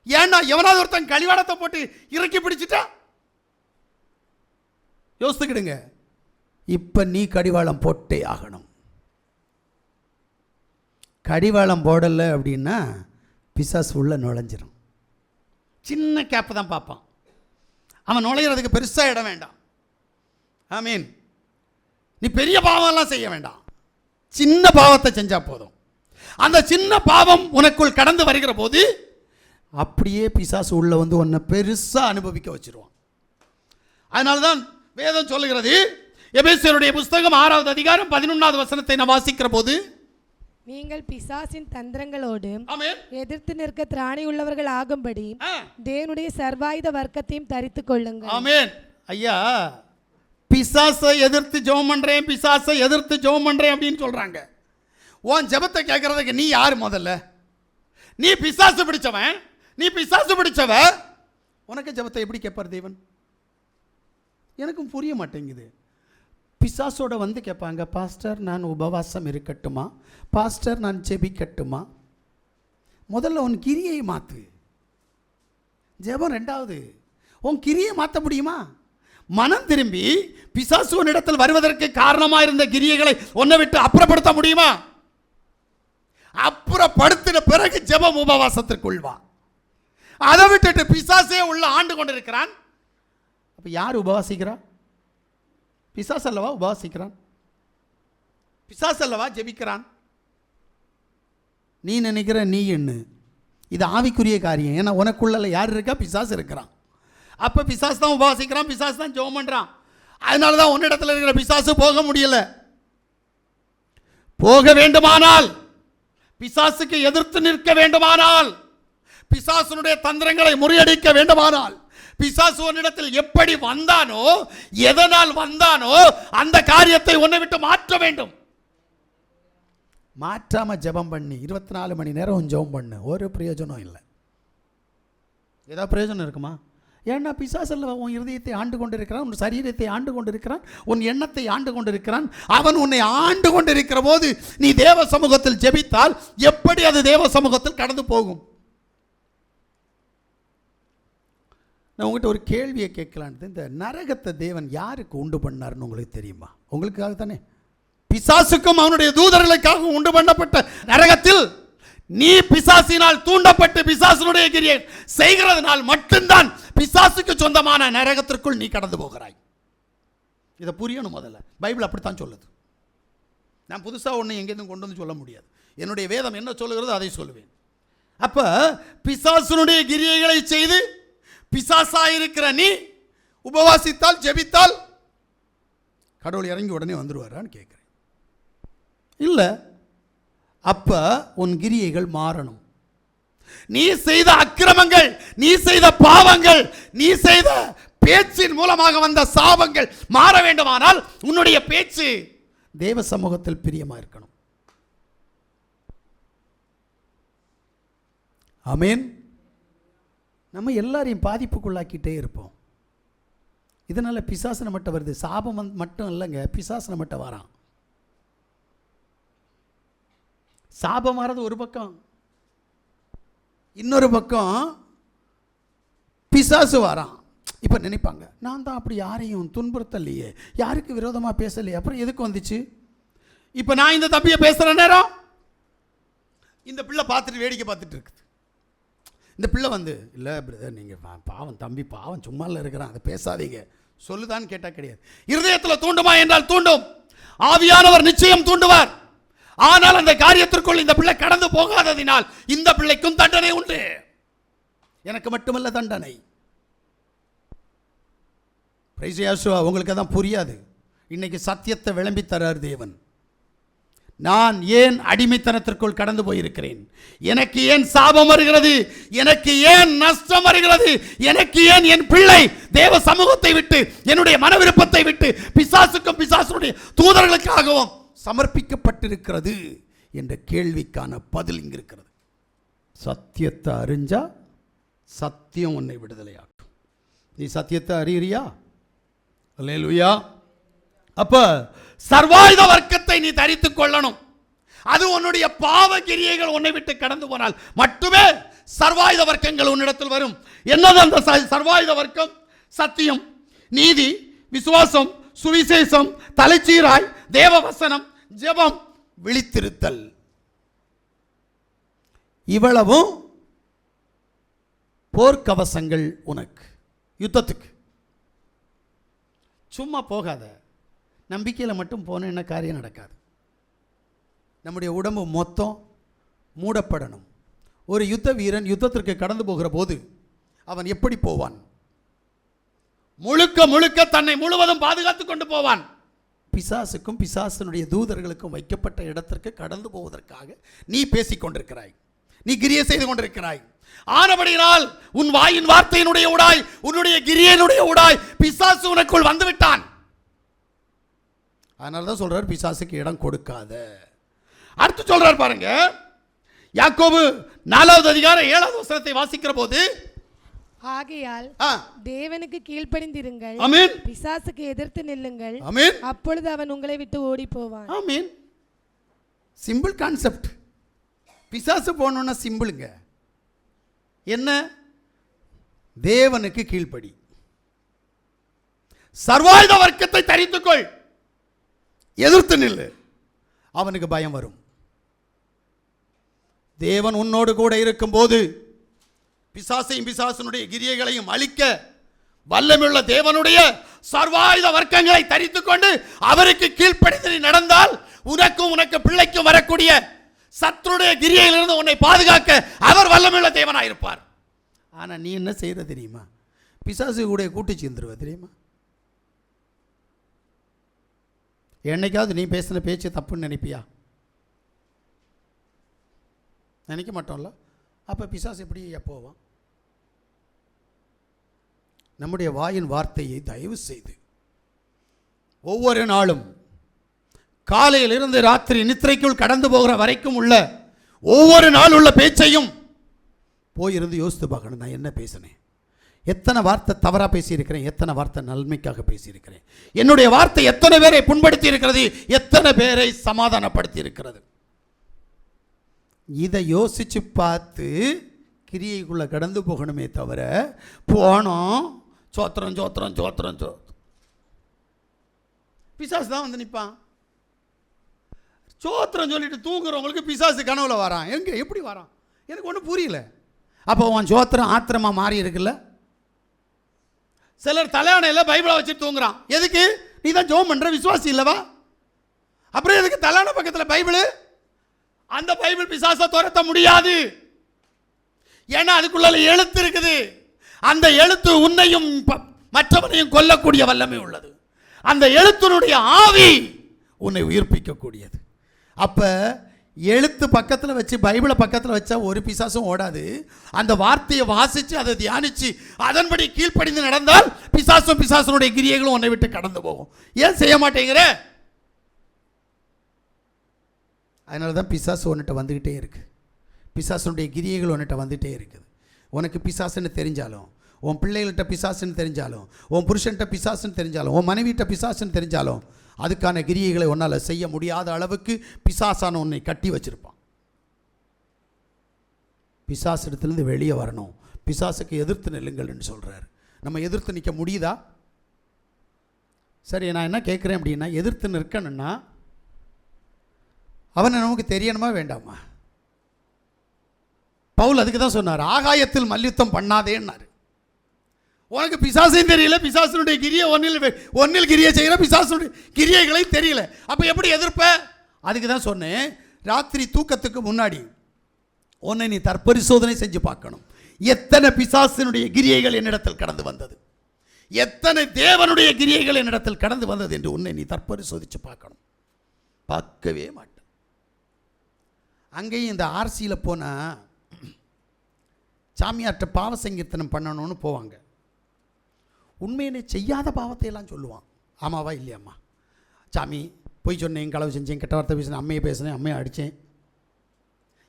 ஏன்னா எவனாவது ஒருத்தன் கடிவாளத்தை போட்டு இறக்கி பிடிச்சிட்டா, யோசித்துக்கிடுங்க, இப்ப நீ கடிவாளம் போட்டே ஆகணும். கடிவாளம் போடலை அப்படின்னா பிசாசு உள்ள நுழைஞ்சிரும். சின்ன கேப்பு தான் பார்ப்பான். அவன் நுழையிறதுக்கு பெருசாக இடம் வேண்டாம். ஆமீன். நீ பெரிய பாவம்லாம் செய்ய வேண்டாம், சின்ன பாவத்தை செஞ்சா போதும். அந்த சின்ன பாவம் உனக்குள் கடந்து வருகிற போது அப்படியே பிசாசு உள்ள வந்து உன்னை பெருசா அனுபவிக்க வச்சிருவான். அதனால தான் வேதம் சொல்லுகிறது, எபேசியருடைய புஸ்தகம் 6வது அதிகாரம் 11வது வசனத்தை நான் வாசிக்கிற போது, நீங்கள் பிசாசின் தந்திரங்களோடு ஆமென், எதிர்த்து நிற்க திராணி உள்ளவர்கள் ஆகும்படி தேவனுடைய சர்வாயுத வர்க்கத்தையும் தரித்துக் கொள்ளுங்கள். ஆமென். ஐயா, பிசாசை எதிர்த்து ஜெபம் பண்றேன், பிசாசை எதிர்த்து ஜெபம் பண்றேன் அப்படின்னு சொல்றாங்க. உன் ஜெபத்தை கேட்கறதுக்கு நீ யார்? முதல்ல நீ பிசாசு பிடிச்சவன், நீ பிசாசு பிடிச்சவ, உனக்கு ஜெபத்தை எப்படி கேட்பார் தேவன்? எனக்கும் புரிய மாட்டேங்குது. பிசாசோட வந்து கேட்பாங்க, பாஸ்டர் நான் உபவாசம் இருக்கட்டுமா, பாஸ்டர் நான் ஜெபிக்கட்டுமா? முதல்ல உன் கிரியை மாற்று, ஜெபம் ரெண்டாவது. உன் கிரியை மாற்ற முடியுமா? மனம் திரும்பி பிசாசு உன்னிடத்தில் வருவதற்கு காரணமாக இருந்த கிரியைகளை உன்னை விட்டு அப்புறப்படுத்த முடியுமா? அப்புறப்படுத்தின பிறகு ஜெபம் உபவாசத்திற்குள் வா. அதை விட்டுட்டு பிசாசே உள்ள ஆண்டு கொண்டிருக்கிறான். அப்போ யார் உபவாசிக்கிறா? பிசாசு அல்லவா உபவாசிக்கிறான், பிசாசு அல்லவா ஜெபிக்கிறான். நீ நினைக்கிற நீ என்ன? இது ஆவிக்குரிய காரியம். ஏன்னா உனக்குள்ள யார் இருக்கா? பிசாசு இருக்கிறான். அப்போ பிசாசு தான் உபவாசிக்கிறான், பிசாசு தான் ஜெபம் பண்ணுறான். அதனால தான் உன்னிடத்தில் இருக்கிற பிசாசு போக முடியல. போக வேண்டுமானால், பிசாசுக்கு எதிர்த்து நிற்க வேண்டுமானால், பிசாசுனுடைய தந்திரங்களை முறியடிக்க வேண்டுமானால், பிசாசு உன்னிடத்தில் எப்படி வந்தானோ, எதனால் வந்தானோ அந்த காரியத்தை உன்னை விட்டு மாற்ற வேண்டும். மாற்றாம ஜெபம் பண்ணி 24 மணி நேரம் ஜெபம் பண்ணு, ஒரு பிரயோஜனம் இல்லை. ஏதாவது பிரயோஜனம் இருக்குமா? ஏன்னா பிசாசல்ல உன் இருதயத்தை ஆண்டு கொண்டிருக்கிறான், உன் சரீரத்தை ஆண்டு கொண்டிருக்கிறான், உன் எண்ணத்தை ஆண்டு கொண்டிருக்கிறான். அவன் உன்னை ஆண்டு கொண்டிருக்கிற போது நீ தேவ சமூகத்தில் ஜெபித்தால் எப்படி அது தேவ சமூகத்தில் கடந்து போகும்? நான் உங்கள்கிட்ட ஒரு கேள்வியை கேட்கலான்னு. இந்த நரகத்தை தேவன் யாருக்கு உண்டு பண்ணார்னு உங்களுக்கு தெரியுமா? உங்களுக்காக தானே. பிசாசுக்கும் அவனுடைய தூதர்களுக்காக உண்டு பண்ணப்பட்ட நரகத்தில் நீ பிசாசினால் தூண்டப்பட்டு பிசாசுடைய கிரியை செய்கிறதுனால் மட்டும்தான் பிசாசுக்கு சொந்தமான நரகத்திற்குள் நீ கடந்து போகிறாய். இதை புரியணும் முதல்ல. பைபிள் அப்படித்தான் சொல்லுது. நான் புதுசாக ஒன்று எங்கேயும் கொண்டு வந்து சொல்ல முடியாது. என்னுடைய வேதம் என்ன சொல்லுகிறதோ அதை சொல்லுவேன். அப்போ பிசாசுடைய கிரியைகளை செய்து பிசாசாயிருக்கிற நீ உபவாசித்தால் ஜெபித்தால் கடவுள் இறங்கி உடனே வந்துடுவாரான்னு கேட்குறேன். இல்லை, அப்ப உன் கிரியைகள் மாறணும். நீ செய்த அக்கிரமங்கள், நீ செய்த பாவங்கள், நீ செய்த பேச்சின் மூலமாக வந்த சாபங்கள் மாற வேண்டுமானால் உன்னுடைய பேச்சு தேவ சமூகத்தில் பிரியமா இருக்கணும். ஆமென். நம்ம எல்லாரையும் பாதிப்புக்குள்ளாக்கிட்டே இருப்போம். இதனால பிசாசு நம்மகிட்ட வருது. சாபம் மட்டும் இல்லைங்க, பிசாசு நம்மகிட்ட வரான். சாபம் வர்றது ஒரு பக்கம், இன்னொரு பக்கம் பிசாசு வரான். இப்போ நினைப்பாங்க, நான் தான் அப்படி யாரையும் துன்புறுத்தலையே, யாருக்கு விரோதமாக பேசலையே, அப்புறம் எதுக்கு வந்துச்சு? இப்போ நான் இந்த தப்பியை பேசுகிற நேரம் இந்த பிள்ளை பார்த்துட்டு வேடிக்கை பார்த்துட்டு இருக்குது. இந்த பிள்ளை வந்து, இல்லை பிரதர் நீங்கள் பாவம் தம்பி, பாவம் சும்மால இருக்கிறான், அதை பேசாதீங்க சொல்லுதான்னு கேட்டால் கிடையாது. இருதயத்தில் தூண்டுமா என்றால் தூண்டும். ஆவியானவர் நிச்சயம் தூண்டுவார். ஆனால் அந்த காரியத்திற்குள் இந்த பிள்ளை கடந்து போகாததினால் இந்த பிள்ளைக்கும் தண்டனை உண்டு. எனக்கு மட்டுமல்ல தண்டனை. உங்களுக்கு அதான் புரியாது. இன்னைக்கு சத்தியத்தை விளம்பி தரார் தேவன். நான் ஏன் அடிமைத்தனத்திற்குள் கடந்து போயிருக்கிறேன்? எனக்கு ஏன் சாபம் வருகிறது? எனக்கு ஏன் நஷ்டம் வருகிறது? எனக்கு ஏன் என் பிள்ளை தேவ சமூகத்தை விட்டு, என்னுடைய மன விருப்பத்தை விட்டு பிசாசுக்கும் பிசாசுடைய தூதர்களுக்காகவும் சமர்ப்பிக்கப்பட்டிருக்கிறது என்ற கேள்விக்கான பதில் இங்கு இருக்கிறது. சத்தியத்தை அறிஞ்சா சத்தியம் உன்னை விடுதலையாக்கும். நீ சத்தியத்தை அறியறியா? அல்லேலூயா. அப்ப சர்வாயுத வர்க்கத்தை நீ தரித்துக் கொள்ளணும். அது உன்னுடைய பாவ கிரியைகள் உன்னை விட்டு கடந்து போனால் மட்டுமே சர்வாயுத வர்க்கங்கள் உன்னிடத்தில் வரும். என்னது அந்த சர்வாயுத வர்க்கம்? சத்தியம், நீதி, விசுவாசம், சுவிசேஷம், தலைச்சீராய், தேவவசனம், ஜெபம், விழித்திருத்தல். இவ்வளவும் போர்க்கவசங்கள் உனக்கு, யுத்தத்துக்கு. சும்மா போகாத. நம்பிக்கையில் மட்டும் போன என்ன காரியம் நடக்காது. நம்முடைய உடம்பு மொத்தம் மூடப்படணும். ஒரு யுத்த வீரன் யுத்தத்திற்கு கடந்து போகிற போது அவன் எப்படி போவான்? முழுக்க முழுக்க தன்னை முழுவதும் பாதுகாத்து கொண்டு போவான். பிசாசுக்கும் பிசாசனுடைய தூதர்களுக்கும் வைக்கப்பட்ட இடத்திற்கு கடந்து போவதற்காக நீ பேசிக் கொண்டிருக்கிறாய், நீ கிரியை செய்து கொண்டிருக்கிறாய். ஆனபடியினால் உன் வாயின் வார்த்தையினுடைய ஊடாய், உன்னுடைய கிரியையினுடைய ஊடாய் பிசாசு உனக்குள் வந்து விட்டான். அதனாலதான் சொல்றார் பிசாசுக்கு இடம் கொடுக்காத. அடுத்து சொல்றார் பாருங்க, யாக்கோபு 4வது அதிகாரம் 7வது வசனத்தை வாசிக்கிற போது, ஆகையால் தேவனுக்கு கீழ்ப்படிந்திருங்கள், ஆமென், பிசாசுக்கு எதிர்த்து நில்லுங்கள், ஆமென், அப்பொழுது அவன் உங்களை விட்டு ஓடி போவான். ஆமென். Simple concept. பிசாசு போனோம்னா சிம்பிளுங்க. என்ன? தேவனுக்கு கீழ்ப்படி, சர்வாயுத வர்க்கத்தை தரித்துக்கொள், எதிர்த்து நில்லு, அவனுக்கு பயம் வரும். தேவன் உன்னோடு கூட இருக்கும் போது பிசாசையும் பிசாசனுடைய கிரியைகளையும் அழிக்க வல்லமையுள்ள தேவனுடைய சர்வாயுத வர்க்கங்களை தரித்துக் கொண்டு அவருக்கு கீழ்ப்படிந்து நீ நடந்தால் உனக்கும் உனக்கு பிள்ளைக்கும் வரக்கூடிய சத்துருடைய கிரியையிலிருந்து உன்னை பாதுகாக்க அவர் வல்லமையுள்ள தேவனாயிருப்பார். ஆனா நீ என்ன செய்யற தெரியுமா? பிசாசு கூட கூட்டி சேர்ந்துருவ தெரியுமா? என்னைக்காவது நீ பேசின பேச்சு தப்புன்னு நினைப்பியா? நினைக்க மாட்டோம்ல. அப்போ பிசாசு எப்படி போவான்? நம்முடைய வாயின் வார்த்தையை தயவு செய்து ஒவ்வொரு நாளும் காலையிலிருந்து ராத்திரி நித்திரைக்குள் கடந்து போகிற வரைக்கும் உள்ள ஒவ்வொரு நாள் உள்ள பேச்சையும் போயிருந்து யோசித்து பார்க்கணும். நான் என்ன பேசினேன்? எத்தனை வார்த்தை தவறாக பேசியிருக்கிறேன், எத்தனை வார்த்தை நன்மைக்காக பேசியிருக்கிறேன், என்னுடைய வார்த்தை எத்தனை பேரை புண்படுத்தி இருக்கிறது, எத்தனை பேரை சமாதானப்படுத்தி இருக்கிறது. இதை யோசிச்சு பார்த்து கிரியைக்குள்ள கடந்து போகணுமே தவிர போனோம் சோத்திரம் சோத்திரம் சோத்திரம் சோத்திரம். பிசாசு தான் வந்து நிற்பான். சோத்திரம் சொல்லிட்டு தூங்குறவங்களுக்கு பிசாசு கனவுல வரான். எங்க எப்படி வரான் எனக்கு ஒன்றும் புரியல. அப்போ உன் சோத்திரம் ஆத்திரமா மாறி இருக்குல்ல. சிலர் தலையாணையில் பைபிளை வச்சு தூங்குறான். எதுக்கு? நீ தான் ஜோம் பண்ற விசுவாசி இல்லவா? அப்புறம் எதுக்கு தலையாணை பக்கத்தில் பைபிள்? அந்த பைபிள் பிசாசை துரத்த முடியாது. ஏன்னா அதுக்குள்ள எழுத்து இருக்குது. அந்த எழுத்து உன்னையும் மற்றவனையும் கொல்லக்கூடிய வல்லமை உள்ளது. அந்த எழுத்தினுடைய ஆவி உன்னை உயிர்ப்பிக்கக்கூடியது. அப்ப எழுத்து பக்கத்தில் வச்சு பைபிளை பக்கத்தில் வச்சா ஒரு பிசாசும் ஓடாது. அந்த வார்த்தையை வாசிச்சு அதை தியானிச்சு அதன்படி கீழ்ப்படிந்து நடந்தால் பிசாசும் பிசாசனுடைய கிரியைகளும் உன்னை விட்டு கடந்து போகும். ஏன் செய்ய மாட்டேங்கிற? அதனால தான் பிசாசு உன்னிட்ட வந்துக்கிட்டே இருக்கு. பிசாசனுடைய கிரியைகள் உன்னிட்ட வந்துகிட்டே இருக்குது. உனக்கு பிசாசுன்னு தெரிஞ்சாலும், உன் பிள்ளைகள்கிட்ட பிசாசுன்னு தெரிஞ்சாலும், உன் புருஷன்கிட்ட பிசாசுன்னு தெரிஞ்சாலும், உன் மனைவிட்ட பிசாசுன்னு தெரிஞ்சாலும் அதுக்கான கிரியைகளை உன்னால் செய்ய முடியாத அளவுக்கு பிசாசான உன்னை கட்டி வச்சிருப்பான். பிசாசு இடத்துலேருந்து வெளியே வரணும். பிசாசுக்கு எதிர்த்து நில்லுங்கள் என்று சொல்கிறார். நம்ம எதிர்த்து நிற்க முடியுதா? சரி, நான் என்ன கேட்குறேன் அப்படின்னா, எதிர்த்து நிற்கணும்னா அவனை நமக்கு தெரியணுமா வேண்டாமா? பவுல் அதுக்கு தான் சொன்னார், ஆகாயத்தில் மல்யுத்தம் பண்ணாதேன்னாரு. உனக்கு பிசாசையும் தெரியல, பிசாசனுடைய கிரியை ஒன்னில் கிரியை செய்கிற பிசாசனுடைய கிரியைகளை தெரியல. அப்போ எப்படி எதிர்ப்ப? அதுக்கு தான் சொன்னேன், ராத்திரி தூக்கத்துக்கு முன்னாடி உன்னை நீ தற்பரிசோதனை செஞ்சு பார்க்கணும். எத்தனை பிசாசனுடைய கிரியைகள் என்னிடத்தில் கடந்து வந்தது, எத்தனை தேவனுடைய கிரியைகள் என்னிடத்தில் கடந்து வந்தது என்று உன்னை நீ தற்பரிசோதிச்சு பார்க்கணும். பார்க்கவே மாட்டேன். அங்கேயும் இந்த ஆர்சியில் போனால் சாமியார்ட்ட பாவ சங்கீர்த்தனம் பண்ணணும்னு போவாங்க. உண்மையிலே செய்யாத பாவத்தை எல்லாம் சொல்லுவான். ஆமாவா இல்லையாம்மா? சாமி போய் சொன்னேன், களவு செஞ்சேன், கெட்ட வார்த்தை பேசினேன், அம்மையை பேசினேன், அம்மையை அடித்தேன்.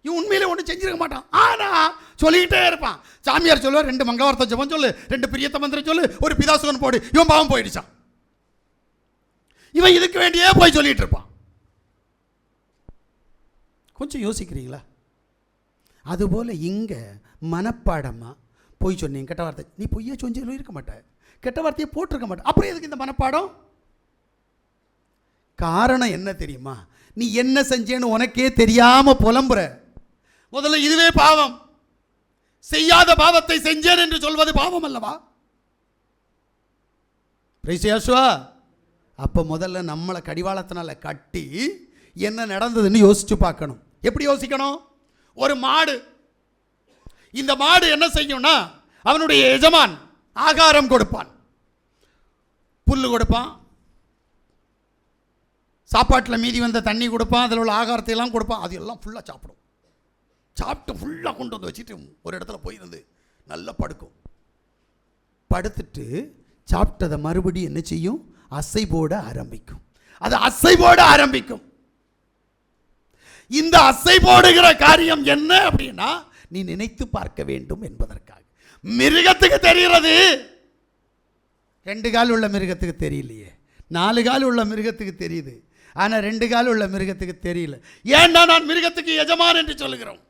இவன் உண்மையிலே ஒன்றும் செஞ்சிருக்க மாட்டான். ஆனால் சொல்லிக்கிட்டே இருப்பான். சாமியார் சொல்லுவார், 2 மங்களவார்த்தை ஜெபம் சொல்லு, 2 பிரியத்த மந்திரம் சொல்லு, ஒரு பிதாசுகன் போடு. இவன் பாவம் போயிடுச்சான். இவன் இதுக்கு வேண்டியே போய் சொல்லிட்டு இருப்பான். கொஞ்சம் யோசிக்கிறீங்களா? அதுபோல் இங்கே மனப்பாடமாக பொய் சொன்னீங்க, கெட்ட வார்த்தை, நீ பொய்யா சொஞ்சலும் இருக்க மாட்டேன், கெட்ட வார்த்தையை போட்டிருக்க மாட்டேன். அப்புறம் எதுக்கு இந்த மனப்பாடம்? காரணம் என்ன தெரியுமா? நீ என்ன செஞ்சேன்னு உனக்கே தெரியாமல் புலம்புற. முதல்ல இதுவே பாவம். செய்யாத பாவத்தை செஞ்சேன் என்று சொல்வது பாவம் அல்லவா? அப்போ முதல்ல நம்மளை கடிவாளத்தினால கட்டி என்ன நடந்ததுன்னு யோசிச்சு பார்க்கணும். எப்படி யோசிக்கணும்? ஒரு மாடு, இந்த மாடு என்ன செய்யும்னா, அவனுடைய எஜமான் ஆகாரம் கொடுப்பான், புல்லு கொடுப்பான், சாப்பாட்டில் மீதி வந்த தண்ணி கொடுப்பான், அதில் உள்ள ஆகாரத்தை எல்லாம் கொடுப்பான், அது எல்லாம் ஃபுல்லாக சாப்பிடும். சாப்பிட்டு ஃபுல்லாக கொண்டு வந்து வச்சுட்டு ஒரு இடத்துல போயிருந்து நல்லா படுக்கும். படுத்துட்டு சாப்பிட்டதை மறுபடியும் என்ன செய்யும்? அசை போட ஆரம்பிக்கும். அது அசை போட ஆரம்பிக்கும். இந்த அசை போடுகிற காரியம் என்ன அப்படின்னா, நீ நினைத்து பார்க்க வேண்டும் என்பதற்காக. மிருகத்துக்கு தெரிகிறது, 2 கால் உள்ள மிருகத்துக்கு தெரியலையே. 4 கால் உள்ள மிருகத்துக்கு தெரியுது, ஆனால் 2 கால் உள்ள மிருகத்துக்கு தெரியல. ஏன்னா நான் மிருகத்துக்கு எஜமான் என்று சொல்லுகிறோம்.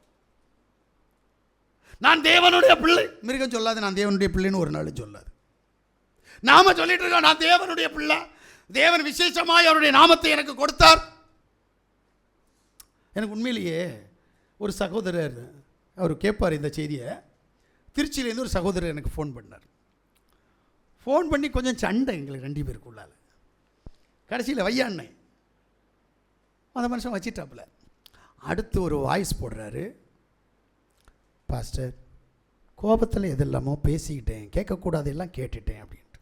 நான் தேவனுடைய பிள்ளை. மிருகம் சொல்லாது நான் தேவனுடைய பிள்ளைன்னு ஒரு நாள் சொல்லாது. நாம சொல்லிட்டு இருக்கோம் நான் தேவனுடைய பிள்ளை, தேவன் விசேஷமாய் அவருடைய நாமத்தை எனக்கு கொடுத்தார். எனக்கு உண்மையிலேயே ஒரு சகோதரர், அவர் கேட்பார் இந்த செய்தியை. திருச்சியிலேருந்து ஒரு சகோதரர் எனக்கு ஃபோன் பண்ணார். ஃபோன் பண்ணி கொஞ்சம் சண்டை எங்களுக்கு 2 பேருக்குள்ளால். கடைசியில் வையாண்ணே அந்த மனுஷன் வச்சிட்டாப்புல. அடுத்து ஒரு வாய்ஸ் போடுறாரு, பாஸ்டர் கோபத்தில் எதெல்லாமோ பேசிக்கிட்டேன், கேட்கக்கூடாது எல்லாம் கேட்டுட்டேன் அப்படின்ட்டு,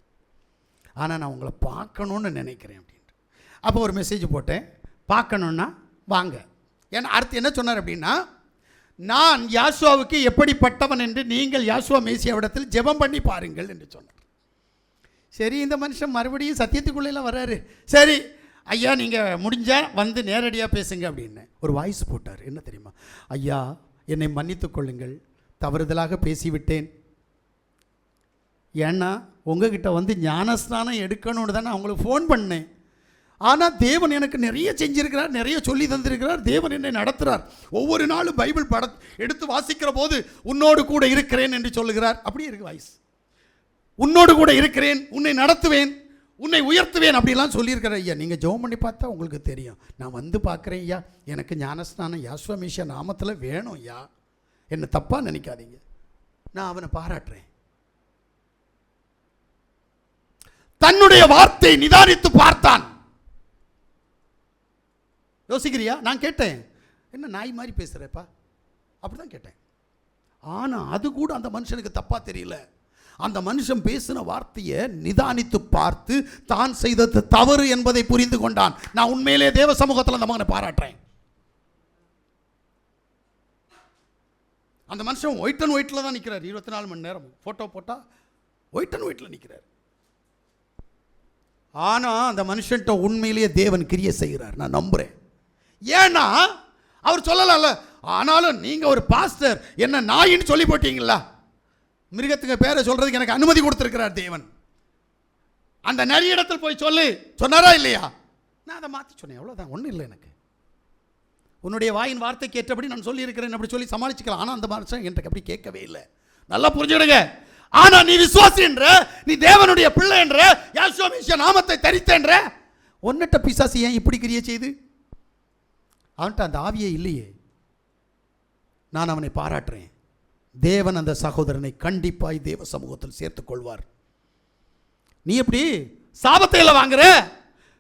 ஆனால் நான் உங்களை பார்க்கணுன்னு நினைக்கிறேன் அப்படின்ட்டு. அப்போ ஒரு மெசேஜ் போட்டேன், பார்க்கணுன்னா வாங்க. ஏன்னா அடுத்து என்ன சொன்னார் அப்படின்னா, நான் யாசுவாவுக்கு எப்படிப்பட்டவன் என்று நீங்கள் யாசுவா மேசியாவிடத்தில் ஜெபம் பண்ணி பாருங்கள் என்று சொன்னார். சரி, இந்த மனுஷன் மறுபடியும் சத்தியத்துக்குள்ளே வர்றாரு. சரி ஐயா, நீங்கள் முடிஞ்சால் வந்து நேரடியாக பேசுங்க அப்படின்னு ஒரு வாய்ஸ் போட்டார். என்ன தெரியுமா? ஐயா என்னை மன்னித்துக் கொள்ளுங்கள், தவறுதலாக பேசிவிட்டேன். ஏன்னா உங்ககிட்ட வந்து ஞானஸ்நானம் எடுக்கணும்னு தான் நான் உங்களுக்கு ஃபோன் பண்ணேன். ஆனால் தேவன் எனக்கு நிறைய செஞ்சிருக்கிறார், நிறைய சொல்லி தந்திருக்கிறார், தேவன் என்னை நடத்துகிறார். ஒவ்வொரு நாளும் பைபிள் எடுத்து வாசிக்கிற போது உன்னோடு கூட இருக்கிறேன் என்று சொல்லுகிறார். அப்படி இருக்கு வாய்ஸ். உன்னோடு கூட இருக்கிறேன், உன்னை நடத்துவேன், உன்னை உயர்த்துவேன் அப்படிலாம் சொல்லியிருக்கிறேன். ஐயா நீங்கள் ஜெபம் பண்ணி பார்த்தா உங்களுக்கு தெரியும். நான் வந்து பார்க்குறேன் ஐயா, எனக்கு ஞானஸ்நானம் யாசுவா மேசியா நாமத்தில் வேணும் ஐயா, என்னை தப்பாக நினைக்காதீங்க. நான் அவனை பாராட்டுறேன். தன்னுடைய வார்த்தை நிதானித்து பார்த்தான். யோசிக்கிறியா? நான் கேட்டேன், என்ன நாய் மாதிரி பேசுகிறப்பா அப்படி தான் கேட்டேன். ஆனால் அது கூட அந்த மனுஷனுக்கு தப்பாக தெரியல. அந்த மனுஷன் பேசின வார்த்தையை நிதானித்து பார்த்து தான் செய்தது தவறு என்பதை புரிந்து கொண்டான். நான் உண்மையிலே தேவ சமூகத்தில் அந்த மகனை பாராட்டுறேன். அந்த மனுஷன் ஒயிட் அண்ட் ஒயிட்டில் தான் நிற்கிறார். 24 மணி நேரம் ஃபோட்டோ போட்டால் ஒயிட் அண்ட் ஒயிட்டில் நிற்கிறார். ஆனால் அந்த மனுஷன்ட்ட உண்மையிலேயே தேவன் கிரியை செய்கிறார், நான் நம்புகிறேன். ஏன்னா அவர் சொல்லலாம்ல, ஆனாலும் நீங்கள் ஒரு பாஸ்டர் என்ன நாயின்னு சொல்லி போட்டீங்களா, மிருகத்துக்கு பேரை சொல்கிறதுக்கு எனக்கு அனுமதி கொடுத்துருக்கிறார் தேவன். அந்த நிறைய இடத்துல போய் சொன்னாரா இல்லையா? நான் அதை மாற்றி சொன்னேன், அவ்வளோதான், ஒன்றும் இல்லை. எனக்கு உன்னுடைய வாயின் வார்த்தைக்கு ஏற்றபடி நான் சொல்லியிருக்கிறேன் அப்படி சொல்லி சமாளிச்சுக்கலாம். ஆனால் அந்த மனுஷன் எனக்கு அப்படி கேட்கவே இல்லை. நல்லா புரிஞ்சுடுங்க. ஆனால் நீ விசுவாசி என்ற, நீ தேவனுடைய பிள்ளை என்ற, யாசுவா மேசியா நாமத்தை தரித்தென்ற ஒன்னிட்ட பிசாசு ஏன் இப்படி கிரியை செய்து? அவன்கிட்ட அந்த ஆவியே இல்லையே. நான் அவனை பாராட்டுறேன். தேவன் அந்த சகோதரனை கண்டிப்பாய் தேவ சமூகத்தில் சேர்த்துக் கொள்வார். நீ எப்படி சாபத்தை எல்லாம் வாங்குற,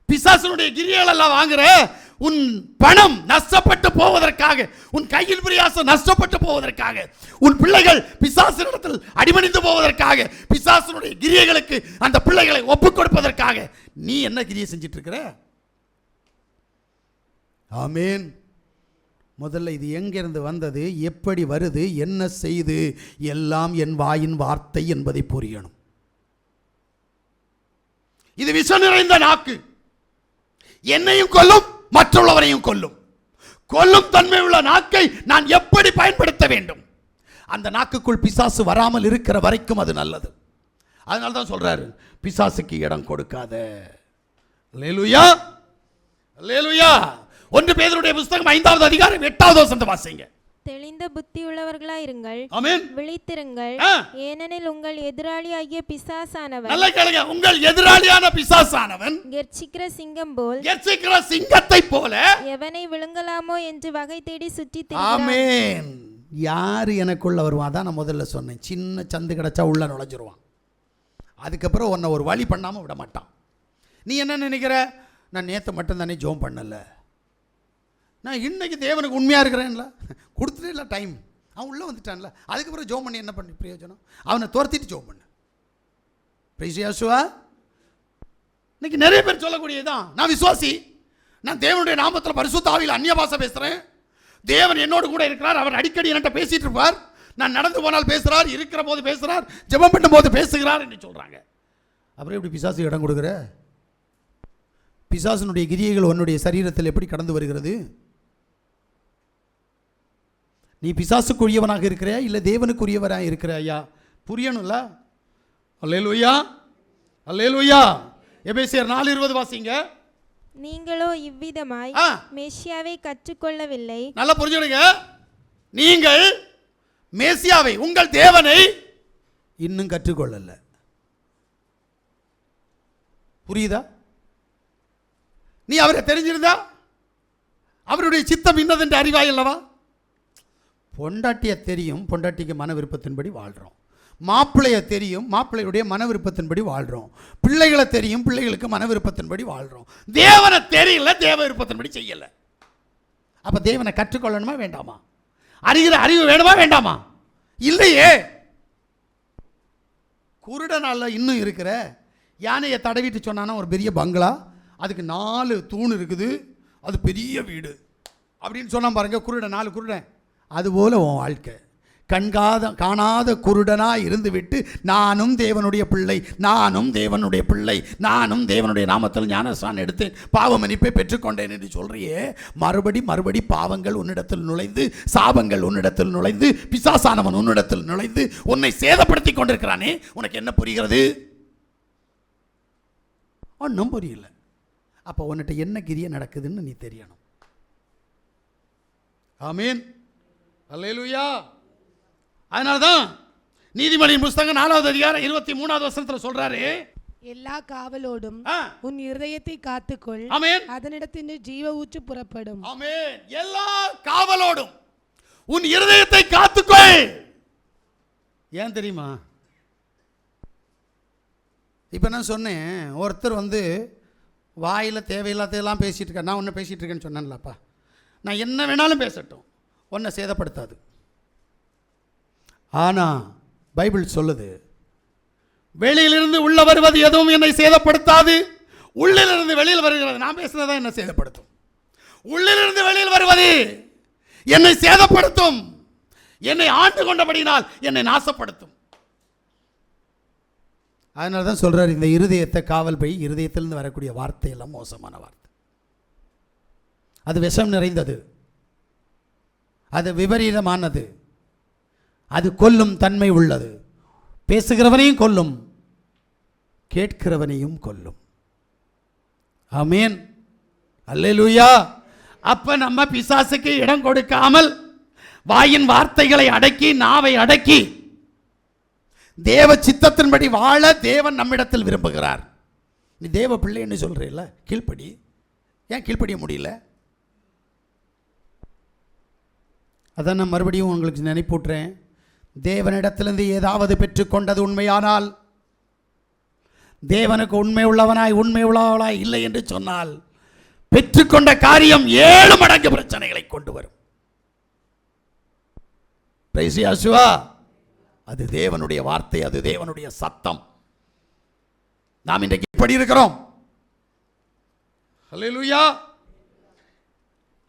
பிசாசனுடைய கிரியைகள் எல்லாம் வாங்குற, உன் பணம் நஷ்டப்பட்டு போவதற்காக, உன் கையில் பிரயாசம் நஷ்டப்பட்டு போவதற்காக, உன் பிள்ளைகள் பிசாசனிடத்தில் அடிமணிந்து போவதற்காக, பிசாசனுடைய கிரியைகளுக்கு அந்த பிள்ளைகளை ஒப்புக் கொடுப்பதற்காக நீ என்ன கிரியை செஞ்சிட்டு இருக்கிற? ஆமேன். முதல்ல இது எங்கிருந்து வந்தது, எப்படி வருது, என்ன செய்து, எல்லாம் என் வாயின் வார்த்தை என்பதை புரியணும். இது விஷம் நிறைந்த நாக்கு, என்னையும் கொல்லும் மற்றவரையும் கொல்லும். கொல்லும் தன்மை உள்ள நாக்கை நான் எப்படி பயன்படுத்த வேண்டும்? அந்த நாக்குக்குள் பிசாசு வராமல் இருக்கிற வரைக்கும் அது நல்லது. அதனால தான் சொல்றாரு, பிசாசுக்கு இடம் கொடுக்காத. அல்லேலூயா, அல்லேலூயா. 1 பேதுருடைய புத்தகம் 5வது அதிகாரம் 8வது வசனத்தை வாசிங்க. தெளிந்த புத்தி உள்ளவர்களாயிருங்கள், ஆமென், விழித்திருங்கள், ஏனெனில் உங்கள் எதிராளியாகிய பிசாசானவன், நல்ல கேளுங்க, உங்கள் எதிராளியான பிசாசானவன் கெர்ச்சிக்கிற சிங்கம் போல், கெர்ச்சிக்கிற சிங்கத்தை போல எவனை விழுங்கலாமோ என்று வகை தேடி சுற்றி திரிகிறான். ஆமென். யாரு எனக்குள்ள வருவான்? அதான் நான் முதல்ல சொன்னேன், சின்ன சந்து கிடைச்சா உள்ள நுழைஞ்சிருவான். அதுக்கப்புறம் உன்னை ஒரு வழி பண்ணாமல் விட மாட்டான். நீ என்ன நினைக்கிற? நான் நேற்று மட்டும் தானே ஜோம் பண்ணல, நான் இன்னைக்கு தேவனுக்கு உண்மையாக இருக்கிறேன்ல, கொடுத்துட்டே இல்லை டைம், அவன் உள்ளே வந்துட்டான்ல, அதுக்கப்புறம் ஜோம் பண்ணி என்ன பண்ணி பிரயோஜனம்? அவனை துரத்திட்டு ஜோம் பண்ணு. பிரைஸ் யாசுவா. இன்னைக்கு நிறைய பேர் சொல்லக்கூடியதுதான், நான் விசுவாசி, நான் தேவனுடைய நாமத்தில் பரிசுத்த ஆவியில் அந்நிய பாஷை பேசுகிறேன், தேவன் என்னோடு கூட இருக்கிறார், அவர் அடிக்கடி என்கிட்ட பேசிட்டு இருப்பார், நான் நடந்து போனால் பேசுகிறார், இருக்கிற போது பேசுகிறார், ஜெபம் பண்ணும் போது பேசுகிறார் என்று சொல்கிறாங்க. அப்புறம் எப்படி பிசாசு இடம் கொடுக்குற? பிசாசனுடைய கிரியைகள் உன்னுடைய சரீரத்தில் எப்படி கடந்து வருகிறது? நீ பிசாசுக்குரியவனாக இருக்கிறியா இல்லை தேவனுக்குரியவராக இருக்கிறாயா? புரியணும்ல. அல்லேலூயா, அல்லேலூயா. எபேசியர் 4:20 வாசிங்க. நீங்களோ இவ்விதமாய் மேசியாவை கற்றுக்கொள்ளவில்லை. நல்லா புரிஞ்சுடுங்க. நீங்கள் மேசியாவை, உங்கள் தேவனை இன்னும் கற்றுக்கொள்ளல. புரியுதா? நீ அவரை தெரிஞ்சிருந்தா அவருடைய சித்தம் இன்னதென்று அறிவாய் அல்லவா? பொண்டாட்டியை தெரியும், பொண்டாட்டிக்கு மன விருப்பத்தின்படி வாழ்கிறோம். மாப்பிள்ளையை தெரியும், மாப்பிள்ளையுடைய மன விருப்பத்தின்படி வாழ்கிறோம். பிள்ளைகளை தெரியும், பிள்ளைகளுக்கு மன விருப்பத்தின்படி வாழ்கிறோம். தேவனை தெரியல, தேவ விருப்பத்தின்படி செய்யலை. அப்போ தேவனை கற்றுக்கொள்ளணுமா வேண்டாமா? அறிகிற அறிவு வேணுமா வேண்டாமா? இல்லையே. குருட நாளில் இன்னும் இருக்கிற யானையை தடவிட்டு சொன்னானா ஒரு பெரிய பங்களா, அதுக்கு 4 தூண் இருக்குது, அது பெரிய வீடு அப்படின்னு சொன்னான் பாருங்க. குருடன், 4 குருடன். அதுபோல் உன் வாழ்க்கை காணாத குருடனாக இருந்துவிட்டு நானும் தேவனுடைய பிள்ளை, நானும் தேவனுடைய பிள்ளை, நானும் தேவனுடைய நாமத்தில் ஞானஸ்நானம் எடுத்தேன், பாவ மன்னிப்பை பெற்றுக்கொண்டேன் என்று சொல்றியே. மறுபடி பாவங்கள் உன்னிடத்தில் நுழைந்து, சாபங்கள் உன்னிடத்தில் நுழைந்து, பிசாசானவன் உன்னிடத்தில் நுழைந்து உன்னை சேதப்படுத்தி கொண்டிருக்கிறானே. உனக்கு என்ன புரிகிறது? ஒன்றும் புரியல. அப்போ உன்னிட்ட என்ன கிரியை நடக்குதுன்னு நீ தெரியணும். ஆமீன், அல்லேலூயா. அதனால்தான் நீதிமொழியின் புஸ்தகம் 4வது அதிகாரம் 23வது வசனத்தில் சொல்றாரு, எல்லா காவலோடும் உன் இருதயத்தை காத்துக்கொள், ஆமென், அதனிடத்தின் ஜீவ ஊற்று புறப்படும். ஆமென். எல்லா காவலோடும் உன் இருதயத்தை காத்துக்கொள். ஏன் தெரியுமா? இப்போ நான் சொன்னேன், ஒருத்தர் வாயில் தேவையில்லாததெல்லாம் பேசிகிட்டு இருக்கேன், நான் ஒன்று பேசிகிட்டு இருக்கேன்னு சொன்னேன்லப்பா, நான் என்ன வேணாலும் பேசட்டும், ஒன்றை சேதப்படுத்தாது. ஆனால் பைபிள் சொல்லுது, வெளியிலிருந்து உள்ள வருவது எதுவும் என்னை சேதப்படுத்தாது, உள்ளிலிருந்து வெளியில் வருகிறது. நான் பேசுனதான் என்னை சேதப்படுத்தும். உள்ளிலிருந்து வெளியில் வருவது என்னை சேதப்படுத்தும், என்னை ஆண்டு கொண்டபடினால் என்னை நாசப்படுத்தும். அதனால தான் சொல்கிறார், இந்த இருதயத்தை காவல் பை. இருதயத்திலிருந்து வரக்கூடிய வார்த்தையெல்லாம் மோசமான வார்த்தை, அது விஷம் நிறைந்தது, அது விபரீதமானது, அது கொல்லும் தன்மை உள்ளது. பேசுகிறவனையும் கொல்லும், கேட்கிறவனையும் கொல்லும். ஆமீன், அல்லேலூயா. அப்ப நம்ம பிசாசுக்கு இடம் கொடுக்காமல் வாயின் வார்த்தைகளை அடக்கி, நாவை அடக்கி தேவ சித்தத்தின்படி வாழ தேவன் நம்மிடத்தில் விரும்புகிறார். நீ தேவ பிள்ளைன்னு சொல்றீல்ல, கீழ்ப்படி. ஏன் கீழ்ப்படிய முடியல? அதான் நான் மறுபடியும் உங்களுக்கு நினைப்பூட்டுறேன், தேவனிடத்திலிருந்து ஏதாவது பெற்றுக்கொண்டது உண்மையானால், தேவனுக்கு உண்மை உள்ளவனாய் இல்லை என்று சொன்னால், பெற்றுக்கொண்ட காரியம் 7 மடங்கு பிரச்சனைகளை கொண்டு வரும். பிரைஸ் யேசுவா. அது தேவனுடைய வார்த்தை, அது தேவனுடைய சத்தம். நாம் இன்றைக்கு இப்படி இருக்கிறோம். ஹல்லேலூயா.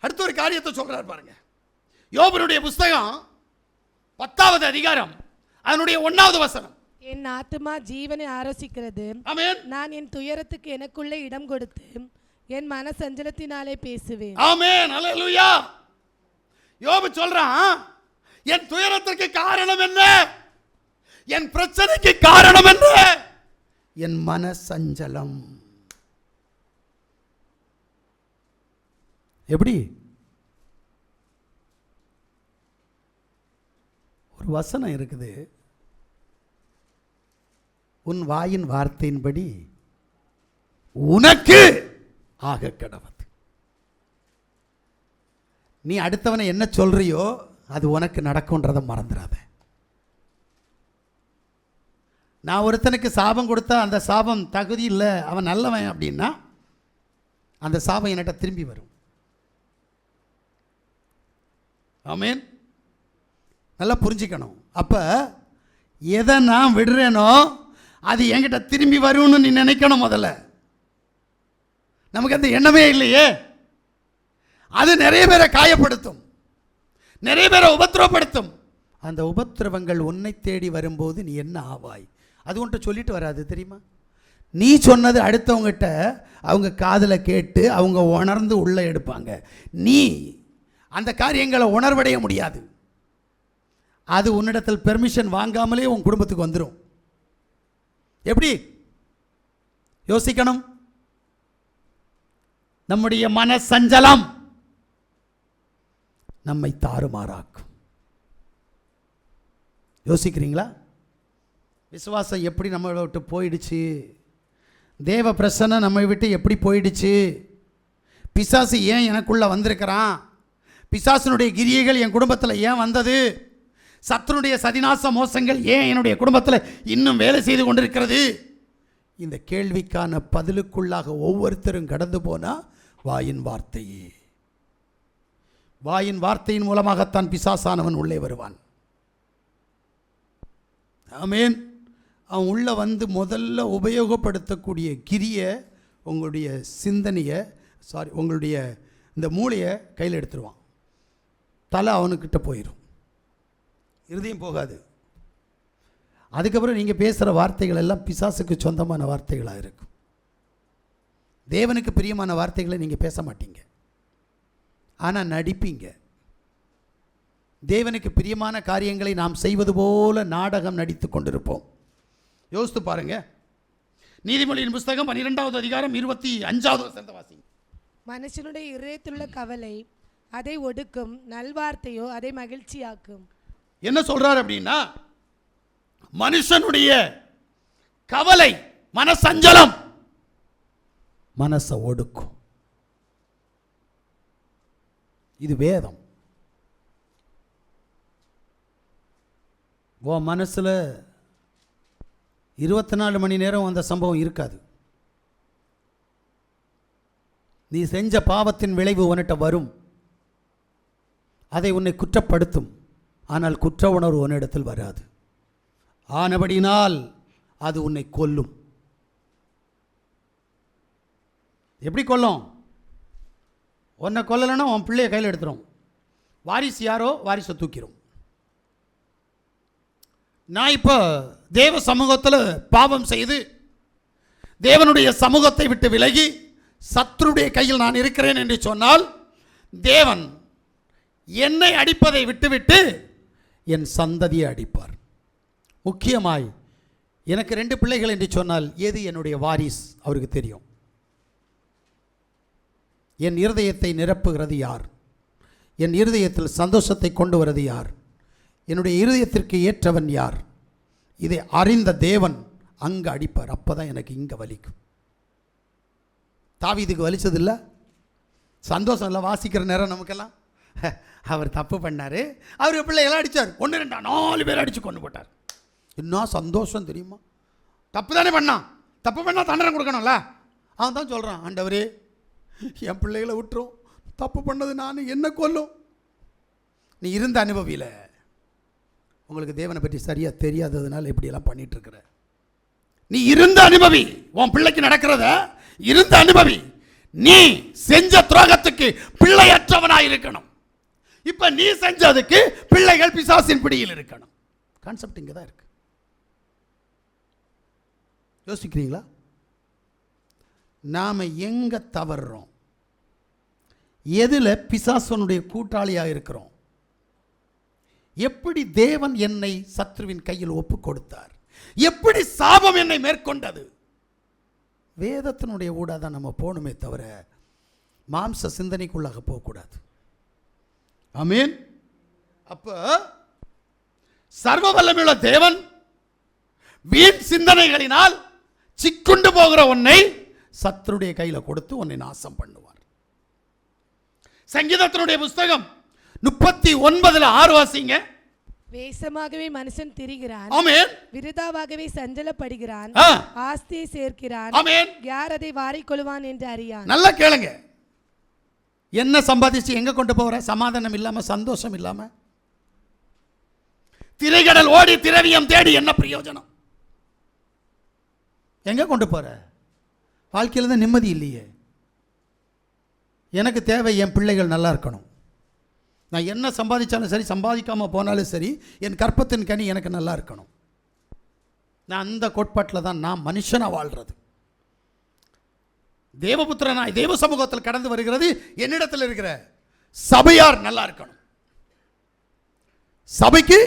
அடுத்த ஒரு காரியத்தை சொல்றார் பாருங்க. யோபுடைய புஸ்தகம் 10வது அதிகாரம் அதனுடைய 1வது வசனம். என் ஆத்துமா ஜீவனை ஆரோசிக்கிறது, ஆமென், நான் என் துயரத்துக்கு எனக்குள்ளே இடம் கொடுத்து என் மன சஞ்சலத்தினாலே பேசுவேன். ஆமென், அல்லேலூயா. யோபு சொல்றான், என் துயரத்திற்கு காரணம் என்ன? என் பிரச்சனைக்கு காரணம் என்ன? என் மன சஞ்சலம். எப்படி? ஒரு வசனம் இருக்குது, உன் வாயின் வார்த்தையின்படி உனக்கு ஆக கடவது. நீ அடுத்தவனை என்ன சொல்றியோ அது உனக்கு நடக்கும்ன்றதை மறந்துடாத. நான் ஒருத்தனுக்கு சாபம் கொடுத்தா அந்த சாபம் தகுதி இல்லை, அவன் நல்லவன் அப்படின்னா அந்த சாபம் என்கிட்ட திரும்பி வரும். ஆமென், நல்லா புரிஞ்சுக்கணும். அப்போ எதை நான் விடுறேனோ அது என்கிட்ட திரும்பி வரும்னு நீ நினைக்கணும். முதல்ல நமக்கு அந்த எண்ணமே இல்லையே. அது நிறைய பேரை காயப்படுத்தும், நிறைய பேரை உபத்திரவப்படுத்தும். அந்த உபத்திரவங்கள் உன்னை தேடி வரும்போது நீ என்ன ஆவாய்? அது ஒன்றை சொல்லிட்டு வராது தெரியுமா? நீ சொன்னது அடுத்தவங்ககிட்ட அவங்க காதில் கேட்டு அவங்க உணர்ந்து உள்ளே எடுப்பாங்க. நீ அந்த காரியங்களை உணர்வடைய முடியாது. அது உன்னிடத்தில் பெர்மிஷன் வாங்காமலே உன் குடும்பத்துக்கு வந்துடும். எப்படி யோசிக்கணும்? நம்முடைய மன சஞ்சலம் நம்மை தாறுமாறாக்கும். யோசிக்கிறீங்களா? விசுவாசம் எப்படி நம்மளை விட்டு போயிடுச்சு? தேவ பிரசன்னம் நம்மை விட்டு எப்படி போயிடுச்சு? பிசாசு ஏன் எனக்குள்ள வந்திருக்கிறான்? பிசாசனுடைய கிரியைகள் என் குடும்பத்தில் ஏன் வந்தது? சத்துருடைய சதிநாச மோசங்கள் ஏன் என்னுடைய குடும்பத்தில் இன்னும் வேலை செய்து கொண்டிருக்கிறது? இந்த கேள்விக்கான பதிலுக்குள்ளாக ஒவ்வொருத்தரும் கடந்து போனால் வாயின் வார்த்தையே. வாயின் வார்த்தையின் மூலமாகத்தான் பிசாசானவன் உள்ளே வருவான். ஆமென். அவன் உள்ளே வந்து முதல்ல உபயோகப்படுத்தக்கூடிய கிரியை உங்களுடைய சிந்தனையை, உங்களுடைய இந்த மூளையை கையில் எடுத்துருவான். தலை அவனுக்கிட்ட போயிடும், இருதயம் போகாது. அதுக்கப்புறம் நீங்கள் பேசுகிற வார்த்தைகள் எல்லாம் பிசாசுக்கு சொந்தமான வார்த்தைகளாக இருக்கும். தேவனுக்கு பிரியமான வார்த்தைகளை நீங்கள் பேச மாட்டீங்க, ஆனால் நடிப்பீங்க. தேவனுக்கு பிரியமான காரியங்களை நாம் செய்வது போல நாடகம் நடித்து கொண்டிருப்போம். யோசித்து பாருங்க. நீதிமொழியின் புஸ்தகம் 12வது அதிகாரம் 25வது வசனத்தை வாசிங்க. மனுஷனுடைய இதயத்திலுள்ள கவலை அதை ஒடுக்கும், நல்வார்த்தையோ அதை மகிழ்ச்சியாக்கும். என்ன சொல்றார் அப்படின்னா, மனுஷனுடைய கவலை, மனசஞ்சலம் மனசை ஒடுக்கும். இது வேதம். உன் மனசுல 24 மணி நேரம் அந்த சம்பவம் இருக்காது. நீ செஞ்ச பாவத்தின் விளைவு உன்னிட்ட வரும், அதை உன்னை குற்றப்படுத்தும். ஆனால் குற்ற உணர்வு உன்னிடத்தில் வராது. ஆனபடினால் அது உன்னை கொல்லும். எப்படி கொல்லும்? உன்னை கொல்லலைன்னா உன் பிள்ளைய கையில் எடுத்துரும். வாரிசு யாரோ வாரிசை தூக்கிடும். நான் இப்போ தேவ சமூகத்தில் பாவம் செய்து தேவனுடைய சமூகத்தை விட்டு விலகி சத்துருடைய கையில் நான் இருக்கிறேன் என்று சொன்னால், தேவன் என்னை அடிப்பதை விட்டுவிட்டு என் சந்ததியை அடிப்பார். முக்கியமாய் எனக்கு 2 பிள்ளைகள் என்று சொன்னால் எது என்னுடைய வாரிஸ் அவருக்கு தெரியும். என் இருதயத்தை நிரப்புகிறது யார்? என் இருதயத்தில் சந்தோஷத்தை கொண்டு வருவது யார்? என்னுடைய இருதயத்திற்கு ஏற்றவன் யார்? இதை அறிந்த தேவன் அங்கே அடிப்பார். அப்போ தான் எனக்கு இங்கே வலிக்கும். தாவீதுக்கு வலிச்சதில்லை, சந்தோஷம் இல்லை. வாசிக்கிற நேரம் நமக்கெல்லாம் அவர் தப்பு பண்ணார், அவர் பிள்ளையெல்லாம் அடித்தார். 1 2 4 பேர் அடித்து கொண்டு போட்டார். இன்னும் சந்தோஷம் தெரியுமா? தப்பு தானே பண்ணான், தப்பு பண்ணால் தண்டனை கொடுக்கணும்ல. அவன் தான் சொல்கிறான், ஆண்டவரே என் பிள்ளைகளை விட்டுரும், தப்பு பண்ணது நான், என்ன கொல்லும். நீ இருந்த அனுபவியில் உங்களுக்கு தேவனை பற்றி சரியாக தெரியாததுனால இப்படியெல்லாம் பண்ணிகிட்ருக்கிற. நீ இருந்த அனுபவி, உன் பிள்ளைக்கு நடக்கிறத இருந்த அனுபவி. நீ செஞ்ச துரோகத்துக்கு பிள்ளையற்றவனாக இருக்கணும். இப்போ நீ செஞ்சதுக்கு பிள்ளைகள் பிசாசின் பிடியில் இருக்கணும். கான்செப்ட் இங்கே தான் இருக்கு. யோசிக்கிறீங்களா? நாம் எங்கே தவறுறோம்? எதில் பிசாசனுடைய கூட்டாளியாக இருக்கிறோம்? எப்படி தேவன் என்னை சத்ருவின் கையில் ஒப்பு கொடுத்தார்? எப்படி சாபம் என்னை மேற்கொண்டது? வேதத்தினுடைய ஊடாக தான் நம்ம போகணுமே தவிர மாம்ச சிந்தனைக்குள்ளாக போகக்கூடாது. ஆமென். அப்போ சர்வ வல்லமையுள்ள தேவன் வீண் சிந்தனைகளினால் சிக்குண்டு போகிற உன்னை சத்துருடைய கையில் கொடுத்து உன்னை நாசம் பண்ணுவார். சங்கீதத்தினுடைய புஸ்தகம் 39:6 வாசிங்க. வேஷமாகவே மனுஷன் திரிகிறான், ஆமென். விருதாவாகவே சஞ்சலப்படுகிறான், ஆஸ்தியை சேர்க்கிறான், ஆமென். யார் அதை வாரிக்கொள்வான் என்று அறியான். நல்லா கேளுங்க. என்ன சம்பாதிச்சு எங்க கொண்டு போற? சமாதானம் இல்லாம, சந்தோஷம் இல்லாம, திரைகடல் ஓடி திரவியம் தேடி என்ன பிரயோஜனம்? எங்க கொண்டு போற? வாழ்க்கையில் தான் நிம்மதி இல்லையே. எனக்கு தேவை என் பிள்ளைகள் நல்லா இருக்கணும். நான் என்ன சம்பாதிச்சாலும் சரி, சம்பாதிக்காமல் போனாலும் சரி, என் கற்பத்தின் கனி எனக்கு நல்லா இருக்கணும். நான் அந்த கோட்பாட்டில் தான் நான் மனுஷனாக வாழ்கிறது. தேவபுத்திரனாய் தேவ சமூகத்தில் கடந்து வருகிறது. என்னிடத்தில் இருக்கிற சபையார் நல்லா இருக்கணும், சபைக்கு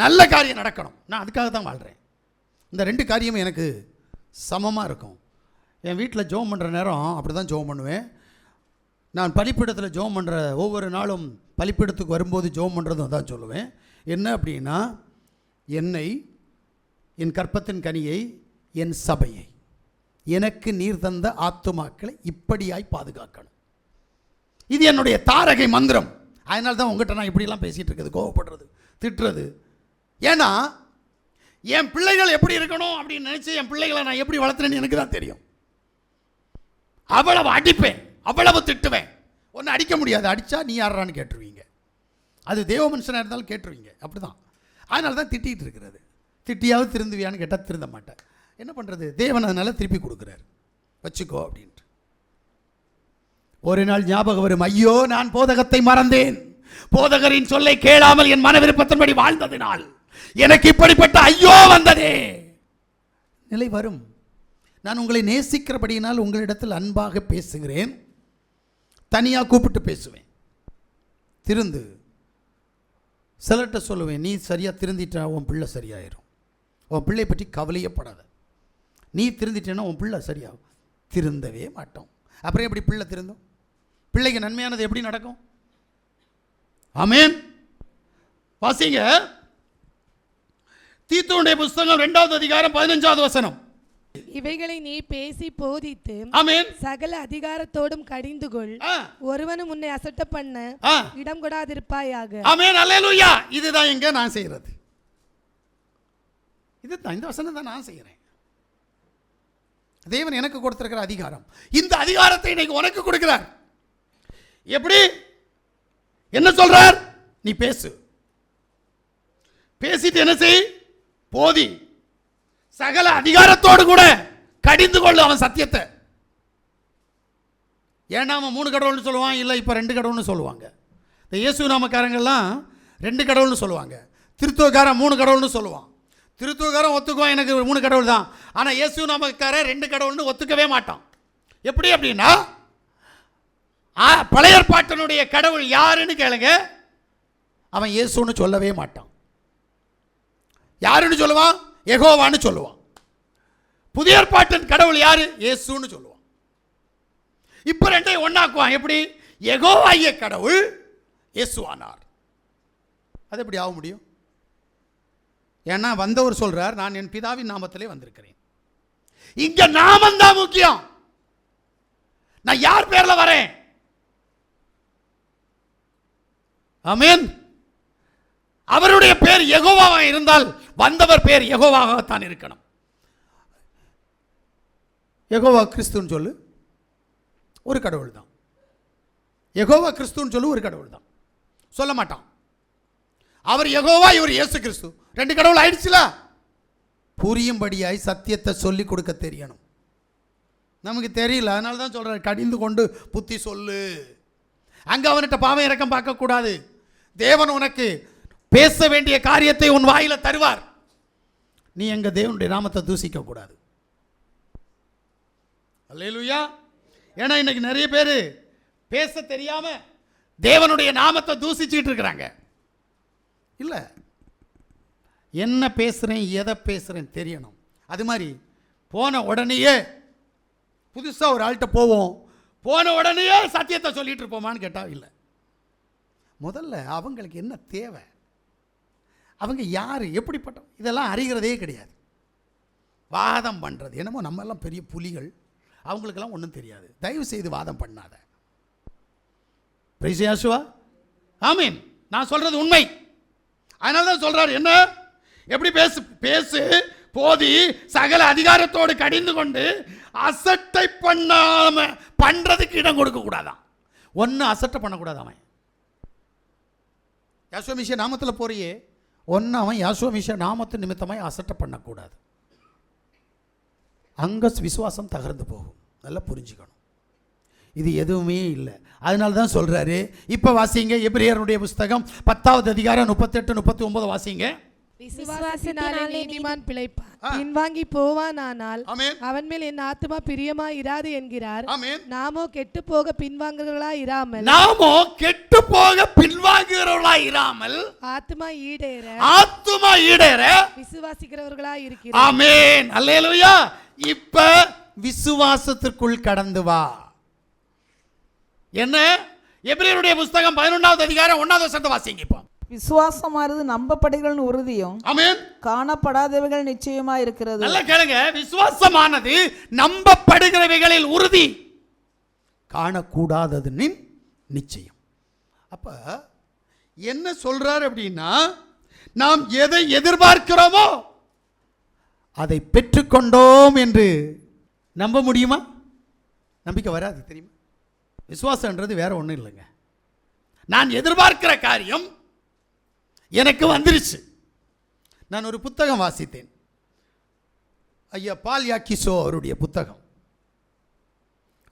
நல்ல காரியம் நடக்கணும். நான் அதுக்காக தான் வாழ்கிறேன். இந்த ரெண்டு காரியமும் எனக்கு சமமாக இருக்கும். என் வீட்டில் ஜெபம் பண்ணுற நேரம் அப்படி தான் ஜெபம் பண்ணுவேன். நான் பலிப்பீடத்தில் ஜெபம் பண்ணுற ஒவ்வொரு நாளும் பலிப்பீடத்துக்கு வரும்போது ஜெபம் பண்ணுறதும் தான் சொல்லுவேன். என்ன அப்படின்னா, என்னை, என் கற்பத்தின் கனியை, என் சபையை, எனக்கு நீர் தந்த ஆத்துமாக்களை இப்படியாய் பாதுகாக்கணும். இது என்னுடைய தாரகை மந்திரம். அதனால தான் உங்கள்கிட்ட நான் இப்படிலாம் பேசிகிட்டு இருக்குது, கோவப்படுறது, திட்டுறது. ஏன்னா என் பிள்ளைகள் எப்படி இருக்கணும் அப்படின்னு நினச்சி என் பிள்ளைகளை நான் எப்படி வளர்த்துறேன்னு எனக்கு தான் தெரியும். அவ்வளவு அடிப்பேன், அவ்வளவு திட்டுவேன். ஒன்று அடிக்க முடியாது, அடித்தா நீ யாரான்னு கேட்டுருவீங்க. அது தேவ மனுஷனாக இருந்தாலும் கேட்டுருவீங்க. அப்படி தான். அதனால தான் திட்டிகிட்டு இருக்கிறது. திட்டியாவது திருந்துவியான்னு கேட்டால் திருந்த மாட்டேன். என்ன பண்ணுறது, தேவன் அதனால் திருப்பி கொடுக்குறாரு, வச்சுக்கோ அப்படின்ட்டு. ஒரு நாள் ஞாபகம் வரும், ஐயோ நான் போதகத்தை மறந்தேன், போதகரின் சொல்லை கேளாமல் என் மன விருப்பத்தின்படி வாழ்ந்ததினால் எனக்கு இப்படிப்பட்ட ஐயோ வந்ததே நிலை வரும். நான் உங்களை நேசிக்கிறபடியினால் உங்களிடத்தில் அன்பாக பேசுகிறேன், தனியாக கூப்பிட்டு பேசுவேன். திருந்து, சிலர்கிட்ட சொல்லுவேன், நீ சரியாக திருந்திட்டா உன் பிள்ளை சரியாயிரும், உன் பிள்ளை பற்றி கவலையப்படாத, நீ திருந்திட்டேன்னா உன் பிள்ளை சரியாகும். திருந்தவே மாட்டோம். அப்புறம் எப்படி பிள்ளை திருந்தும்? பிள்ளைக்கு நன்மையானது எப்படி நடக்கும்? ஆமென். வாசிங்க தீத்துவுடைய புஸ்தகம் 2வது அதிகாரம் 15வது வசனம். இவைகளை நீ பேசி போதித்து ஆமென் சகல அதிகாரத்தோடும் கடிந்து கொள், ஒருவனும் உன்னை அசட்ட பண்ண இடம் கொடாதிருப்பாயாக. ஆமென். அல்லேலூயா. இதுதான் எங்க நான் செய்யறது. இதுதான், இந்த வசனம் தான் நான் செய்கிறேன். தேவன் எனக்கு கொடுத்திருக்கிற அதிகாரம். இந்த அதிகாரத்தை இன்னைக்கு உனக்கு கொடுக்கிறார். எப்படி? என்ன சொல்றார்? நீ பேசு, பேசிட்டு என்ன செய்? போதி. சகல அதிகாரத்தோடு கூட கடிந்து கொள்ளு அவன் சத்தியத்தை. ஏன்னா அவன் 3 கடவுள்னு சொல்லுவான், இல்லை இப்போ 2 கடவுள்னு சொல்லுவாங்க. இந்த இயேசு நாமக்காரங்கள்லாம் 2 கடவுள்னு சொல்லுவாங்க. திருத்துவக்காரன் 3 கடவுள்னு சொல்லுவான். திருத்துவக்காரன் ஒத்துக்குவான் எனக்கு 3 கடவுள் தான். ஆனால் இயேசு நாமக்காரன் 2 கடவுள்னு ஒத்துக்கவே மாட்டான். எப்படி அப்படின்னா, பழைய ஏற்பாட்டினுடைய கடவுள் யாருன்னு கேளுங்க, அவன் இயேசுன்னு சொல்லவே மாட்டான். யாருன்னு சொல்லுவான்? யெகோவான்னு சொல்லுவான். புதிய ஏற்பாட்டின் கடவுள் யாரு? இயேசுன்னு சொல்லுவான். இப்போ 2ஐயும் ஒன்னாக்குவான். எப்படி? யெகோவாகிய கடவுள் இயேசுவானார். அது எப்படி ஆக முடியும்? ஏன்னா வந்தவர் சொல்றார், நான் என் பிதாவின் நாமத்திலே வந்திருக்கிறேன். இங்க நாமம் தான் முக்கியம். நான் யார் பேர்ல வரேன்? ஆமென். அவருடைய பேர் யெகோவாவாக இருந்தால் வந்தவர் பேர் யெகோவாகத்தான் இருக்கணும். யெகோவா கிறிஸ்துன்னு சொல்லு, ஒரு கடவுள் தான். யெகோவா கிறிஸ்துன்னு சொல்லு, ஒரு கடவுள் தான். சொல்ல மாட்டான். அவர் யெகோவா, இவர் இயேசு கிறிஸ்து. 2 கடவுள் ஆயிடுச்சுல. புரியும்படியாய் சத்தியத்தை சொல்லி கொடுக்க தெரியணும். நமக்கு தெரியல, அதனால தான் சொல்றாரு, கடிந்து கொண்டு புத்தி சொல்லு. அங்க அவன்கிட்ட பாவம் இரக்கம் பார்க்க கூடாது. தேவன் உனக்கு பேச வேண்டிய காரியத்தை உன் வாயில தருவார். நீ எங்க தேவனுடைய நாமத்தை தூசிக்க கூடாது. அல்லேலூயா. ஏன்னா இன்னைக்கு நிறைய பேர் பேச தெரியாம தேவனுடைய நாமத்தை தூசிச்சுட்டு இருக்கிறாங்க. இல்ல, என்ன பேசுறேன், எதை பேசுறேன் தெரியணும். அது மாதிரி போன உடனேயே புதுசா ஒரு ஆள்கிட்ட போவோம், போன உடனேயே சத்தியத்தை சொல்லிட்டு இருப்போமான்னு கேட்டா இல்லை. முதல்ல அவங்களுக்கு என்ன தேவை, அவங்க யார், எப்படிப்பட்ட, இதெல்லாம் அறிகிறதே கிடையாது. வாதம் பண்ணுறது என்னமோ நம்ம எல்லாம் பெரிய புலிகள், அவங்களுக்கெல்லாம் ஒன்றும் தெரியாது. தயவு செய்து வாதம் பண்ணாத. பிரைஸ் யாசுவா. ஆமீன். நான் சொல்றது உண்மை. அதனால தான் சொல்றாரு, என்ன எப்படி பேசு போதி, சகல அதிகாரத்தோடு கடிந்து கொண்டு அசட்டை பண்ணாம பண்றதுக்கு இடம் கொடுக்க கூடாதான். ஒன்னு அசட்டை பண்ணக்கூடாது. அவன் யாசுவா மிஷிய நாமத்தில் போறியே, ஒன்று அவன் யாசுவா மிஷிய நாமத்து நிமித்தமாய் அசட்டை பண்ணக்கூடாது. அங்கே விசுவாசம் தகர்ந்து போகும். நல்லா புரிஞ்சுக்கணும். இது எதுவுமே இல்லை. அதனால தான் சொல்கிறாரு. இப்போ வாசிங்க எபிரேயருடைய புஸ்தகம் 10வது அதிகாரம் 38 39 வாசிங்க. விசுவாசத்தினாலே நீதிமான் பிழைப்பான், பின்வாங்கி போவானானால் அவன் மேல் என் ஆத்துமா பிரியமா இராது என்கிறார். நாமோ கெட்டு போக பின்வாங்குகிறவர்களா இராமல் ஆத்துமா ஈடேற விசுவாசிக்கிறவர்களா இருக்கிறார். ஆமென், அல்லேலூயா. இப்ப விசுவாசத்திற்குள் கடந்து வா. என்ன? எபிரேயருடைய புஸ்தகம் 11வது அதிகாரம் 1வது வசனத்தை வாசிங்க. இப்போ விசுவாசமானது நம்பப்படுகிற உறுதியும் காணப்படாதவைகள் நிச்சயமா இருக்கிறது. நல்லா கேளுங்க. விசுவாசமானது நம்பப்படுகிறவைகளில் உறுதி, காணக்கூடாதது நிச்சயம். அப்ப என்ன சொல்றார் அப்படின்னா, நாம் எதை எதிர்பார்க்கிறோமோ அதை பெற்றுக்கொண்டோம் என்று நம்ப முடியுமா? நம்பிக்கை வராது, தெரியுமா? விசுவாசம்ன்றது வேற ஒன்றும் இல்லைங்க. நான் எதிர்பார்க்கிற காரியம் எனக்கு வந்துருச்சு. நான் ஒரு புத்தகம் வாசித்தேன், ஐயா பால் யாக்கிசோ அவருடைய புத்தகம்.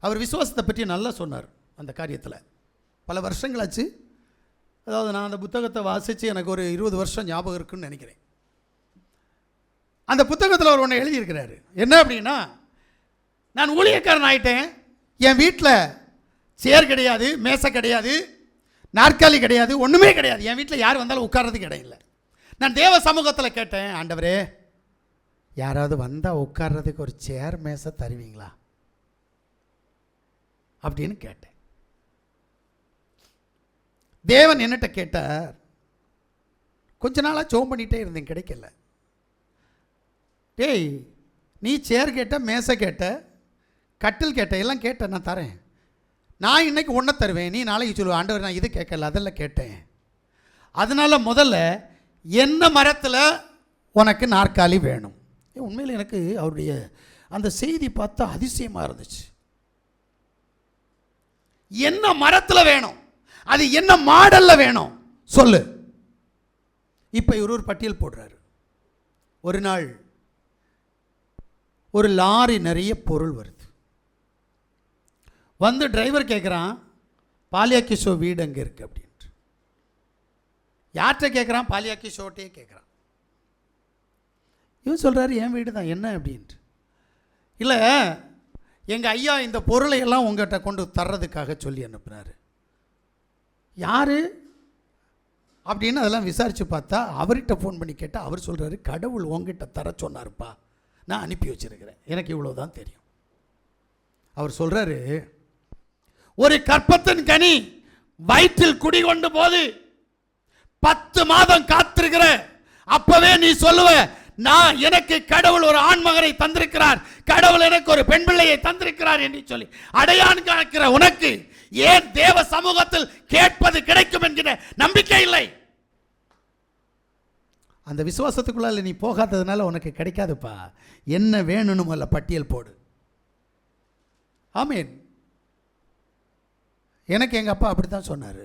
அவர் விசுவாசத்தை பற்றி நல்லா சொன்னார் அந்த காரியத்தில். பல வருஷங்களாச்சு. அதாவது நான் அந்த புத்தகத்தை வாசித்து எனக்கு ஒரு 20 வருஷம் ஞாபகம் இருக்குன்னு நினைக்கிறேன். அந்த புத்தகத்தில் அவர் ஒன்று எழுதியிருக்கிறாரு. என்ன அப்படின்னா, நான் ஊழியக்காரன் ஆகிட்டேன், என் வீட்டில் சேர் கிடையாது, மேசை கிடையாது, நாற்காலி கிடையாது, ஒன்றுமே கிடையாது. என் வீட்டில் யார் வந்தாலும் உட்கார்றதுக்கு இடம் இல்லை. நான் தேவ சமூகத்தில் கேட்டேன், ஆண்டவரே யாராவது வந்தால் உட்கார்றதுக்கு ஒரு சேர் மேசை தருவீங்களா அப்படின்னு கேட்டேன். தேவன் என்னட்ட கேட்டார். கொஞ்ச நாளாக ஜெபம் பண்ணிகிட்டே இருந்தேன், கிடைக்கல. டேய், நீ சேர் கேட்ட, மேசை கேட்ட, கட்டில் கேட்ட, எல்லாம் கேட்ட, நான் தரேன். நான் இன்னைக்கு ஒன்றை தருவேன், நீ நாளைக்கு சொல்லுவேன், ஆண்டவர் நான் இது கேட்கல அதெல்லாம் கேட்டேன். அதனால் முதல்ல என்ன மரத்தில் உனக்கு நாற்காலி வேணும்? உண்மையில் எனக்கு அவருடைய அந்த செய்தி பார்த்தா அதிசயமாக இருந்துச்சு. என்ன மரத்தில் வேணும், அது என்ன மாடலில் வேணும் சொல்லு. இப்போ இவர் ஒரு பட்டியல் போடுறாரு. ஒரு நாள் ஒரு லாரி நிறைய பொருள் வருது. வந்து டிரைவர் கேட்குறான், பாலியாக்கிஷோ வீடு அங்கே இருக்குது அப்படின்ட்டு. யார்கிட்ட கேட்குறான்? பாலியாக்கிஷோட்டே கேட்குறான். இவன் சொல்கிறாரு, என் வீடு தான், என்ன அப்படின்ட்டு. இல்லை, எங்கள் ஐயா இந்த பொருளை எல்லாம் உங்கள்கிட்ட கொண்டு தர்றதுக்காக சொல்லி அனுப்புனார். யார் அப்படின்னு அதெல்லாம் விசாரித்து பார்த்தா அவர்கிட்ட ஃபோன் பண்ணி கேட்டால் அவர் சொல்கிறாரு, கடவுள் உங்ககிட்ட தர சொன்னார்ப்பா, நான் அனுப்பி வச்சிருக்கிறேன், எனக்கு இவ்வளோ தான் தெரியும். அவர் சொல்கிறாரு, ஒரு கற்பத்தின் கனி வயிற்றில் குடிகொண்டு போது 10 மாதம் காத்திருக்கிற, அப்பவே நீ சொல்லுவ, நான் எனக்கு கடவுள் ஒரு ஆண்மகனை தந்திருக்கிறார், கடவுள் எனக்கு ஒரு பெண் பிள்ளையை தந்திருக்கிறார் என்று சொல்லி அடையான் காக்கிற உனக்கு ஏன் தேவ சமூகத்தில் கேட்பது கிடைக்கும் என்கிற நம்பிக்கை இல்லை? அந்த விசுவாசத்துக்குள்ள நீ போகாததுனால உனக்கு கிடைக்காதுப்பா. என்ன வேணும்னு முதல்ல பட்டியல் போடு. ஆமீன். எனக்கு எங்கள் அப்பா அப்படி தான் சொன்னார்.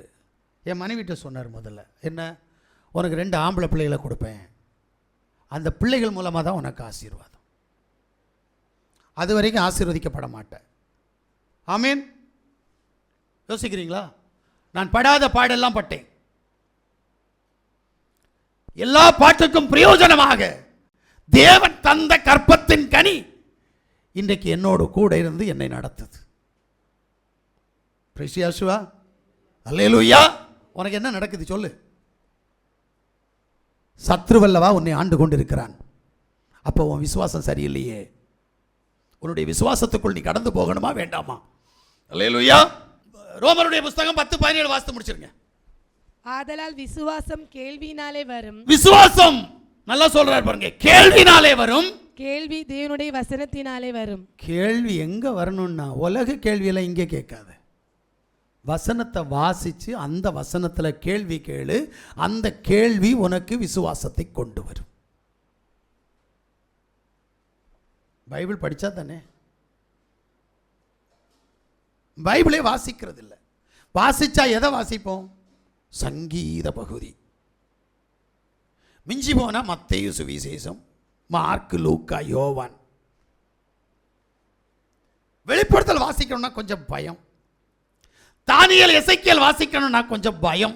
என் மனைவிட்ட சொன்னார் முதல்ல, என்ன, உனக்கு 2 ஆம்பளை பிள்ளைகளை கொடுப்பேன், அந்த பிள்ளைகள் மூலமாக தான் உனக்கு ஆசீர்வாதம், அது வரைக்கும் ஆசீர்வதிக்கப்பட மாட்டேன். ஆமீன். யோசிக்கிறீங்களா? நான் படாத பாடெல்லாம் பட்டேன். எல்லா பாட்டுக்கும் பிரயோஜனமாக தேவன் தந்த கற்பத்தின் கனி இன்றைக்கு என்னோடு கூட இருந்து என்னை நடத்துது. பிரிசியாசுவா, அல்லேலூயா. உனக்கு என்ன நடக்குது சொல்லு? சத்ருவல்லவா உன்னை ஆண்டு கொண்டிருக்கிறான். அப்போ உன் விசுவாசம் சரியில்லையே. உன்னுடைய விசுவாசத்துக்குள் நீ கடந்து போகணுமா வேண்டாமா? அல்லேலூயா. ரோமருடைய புஸ்தகம் 10:17 வாசித்து முடிச்சிருங்க. ஆதலால் விசுவாசம் கேள்வியினாலே வரும். விசுவாசம் நல்லா சொல்றாரு பாருங்க, கேள்வினாலே வரும், கேள்வி தேவனுடைய வசனத்தினாலே வரும். கேள்வி எங்க வரணும்னா உலக கேள்வியெல்லாம் இங்கே கேட்காத, வசனத்தை வாசிச்சு அந்த வசனத்துல கேள்வி கேளு. அந்த கேள்வி உனக்கு விசுவாசத்தை கொண்டு வரும். பைபிள் படிச்சா தானே. பைபிளே வாசிக்கிறது இல்லை. வாசிச்சா எதை வாசிப்போம்? சங்கீத பகுதி, மிஞ்சி போனா மத்தேயு சுவிசேஷம், மார்க், லூக்கா, யோவான். வெளிப்படுத்தல் வாசிக்கணும்னா கொஞ்சம் பயம். தானியேல் எசேக்கியேல் வாசிக்கணும்னா கொஞ்சம் பயம்,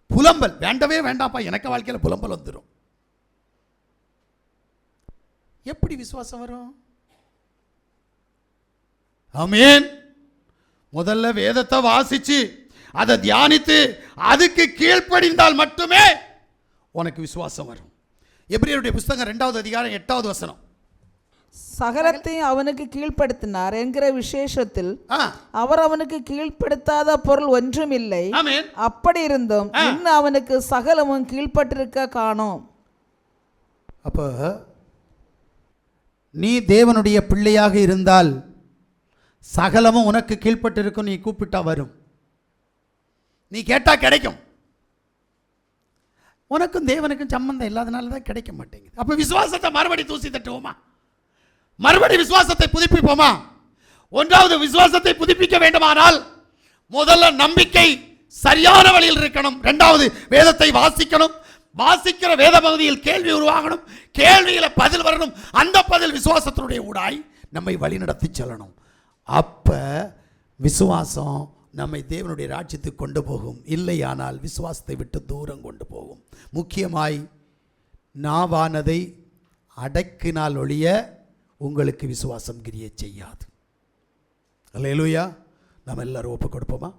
புலம்பல். வேண்டவே வேண்டாப்பா, எனக்கு வாழ்க்கையில் புலம்பல் வந்துடும். எப்படி விசுவாசம் வரும்? ஆமென். முதல்ல வேதத்தை வாசிச்சு அதை தியானித்து அதுக்கு கீழ்ப்படிந்தால் மட்டுமே உனக்கு விசுவாசம் வரும். எபிரேயருடைய புத்தகம் 2வது அதிகாரம் 8வது வசனம். சகலத்தையும் அவனுக்கு கீழ்ப்படுத்தினார் என்கிற விசேஷத்தில் அவர் அவனுக்கு கீழ்ப்படுத்தாத பொருள் ஒன்றும் இல்லை. அப்படி இருந்தும் இன்னும் அவனுக்கு சகலமும் கீழ்ப்பட்டிருக்க காணோம். அப்ப நீ தேவனுடைய பிள்ளையாக இருந்தால் சகலமும் உனக்கு கீழ்ப்பட்டிருக்கும். நீ கூப்பிட்டா வரும், நீ கேட்டா கிடைக்கும். உனக்கும் தேவனுக்கும் சம்பந்தம் இல்லாதனால தான் கிடைக்க மாட்டேங்குது. அப்ப விசுவாசத்தை மறுபடி தூசி தட்டுவோமா? மறுபடி விசுவாசத்தை புதுப்பிப்போமா? ஒன்றாவது, விசுவாசத்தை புதுப்பிக்க வேண்டுமானால் முதல்ல நம்பிக்கை சரியான வழியில் இருக்கணும். இரண்டாவது, வேதத்தை வாசிக்கணும். வாசிக்கிற வேத பகுதியில் கேள்வி உருவாகணும். கேள்வியில பதில் வரணும். அந்த பதில் விசுவாசத்தினுடைய ஊடாய் நம்மை வழிநடத்தி செல்லணும். அப்ப விசுவாசம் நம்மை தேவனுடைய ராஜ்யத்துக்கு கொண்டு போகும். இல்லையானால் விசுவாசத்தை விட்டு தூரம் கொண்டு போகும். முக்கியமாய் நாவானதை அடக்கினால் ஒழிய உங்களுக்கு விசுவாசம் கிரியை செய்யாது. அல்லேலூயா. நாம் எல்லாரும் ஒப்பு கொடுப்போமா?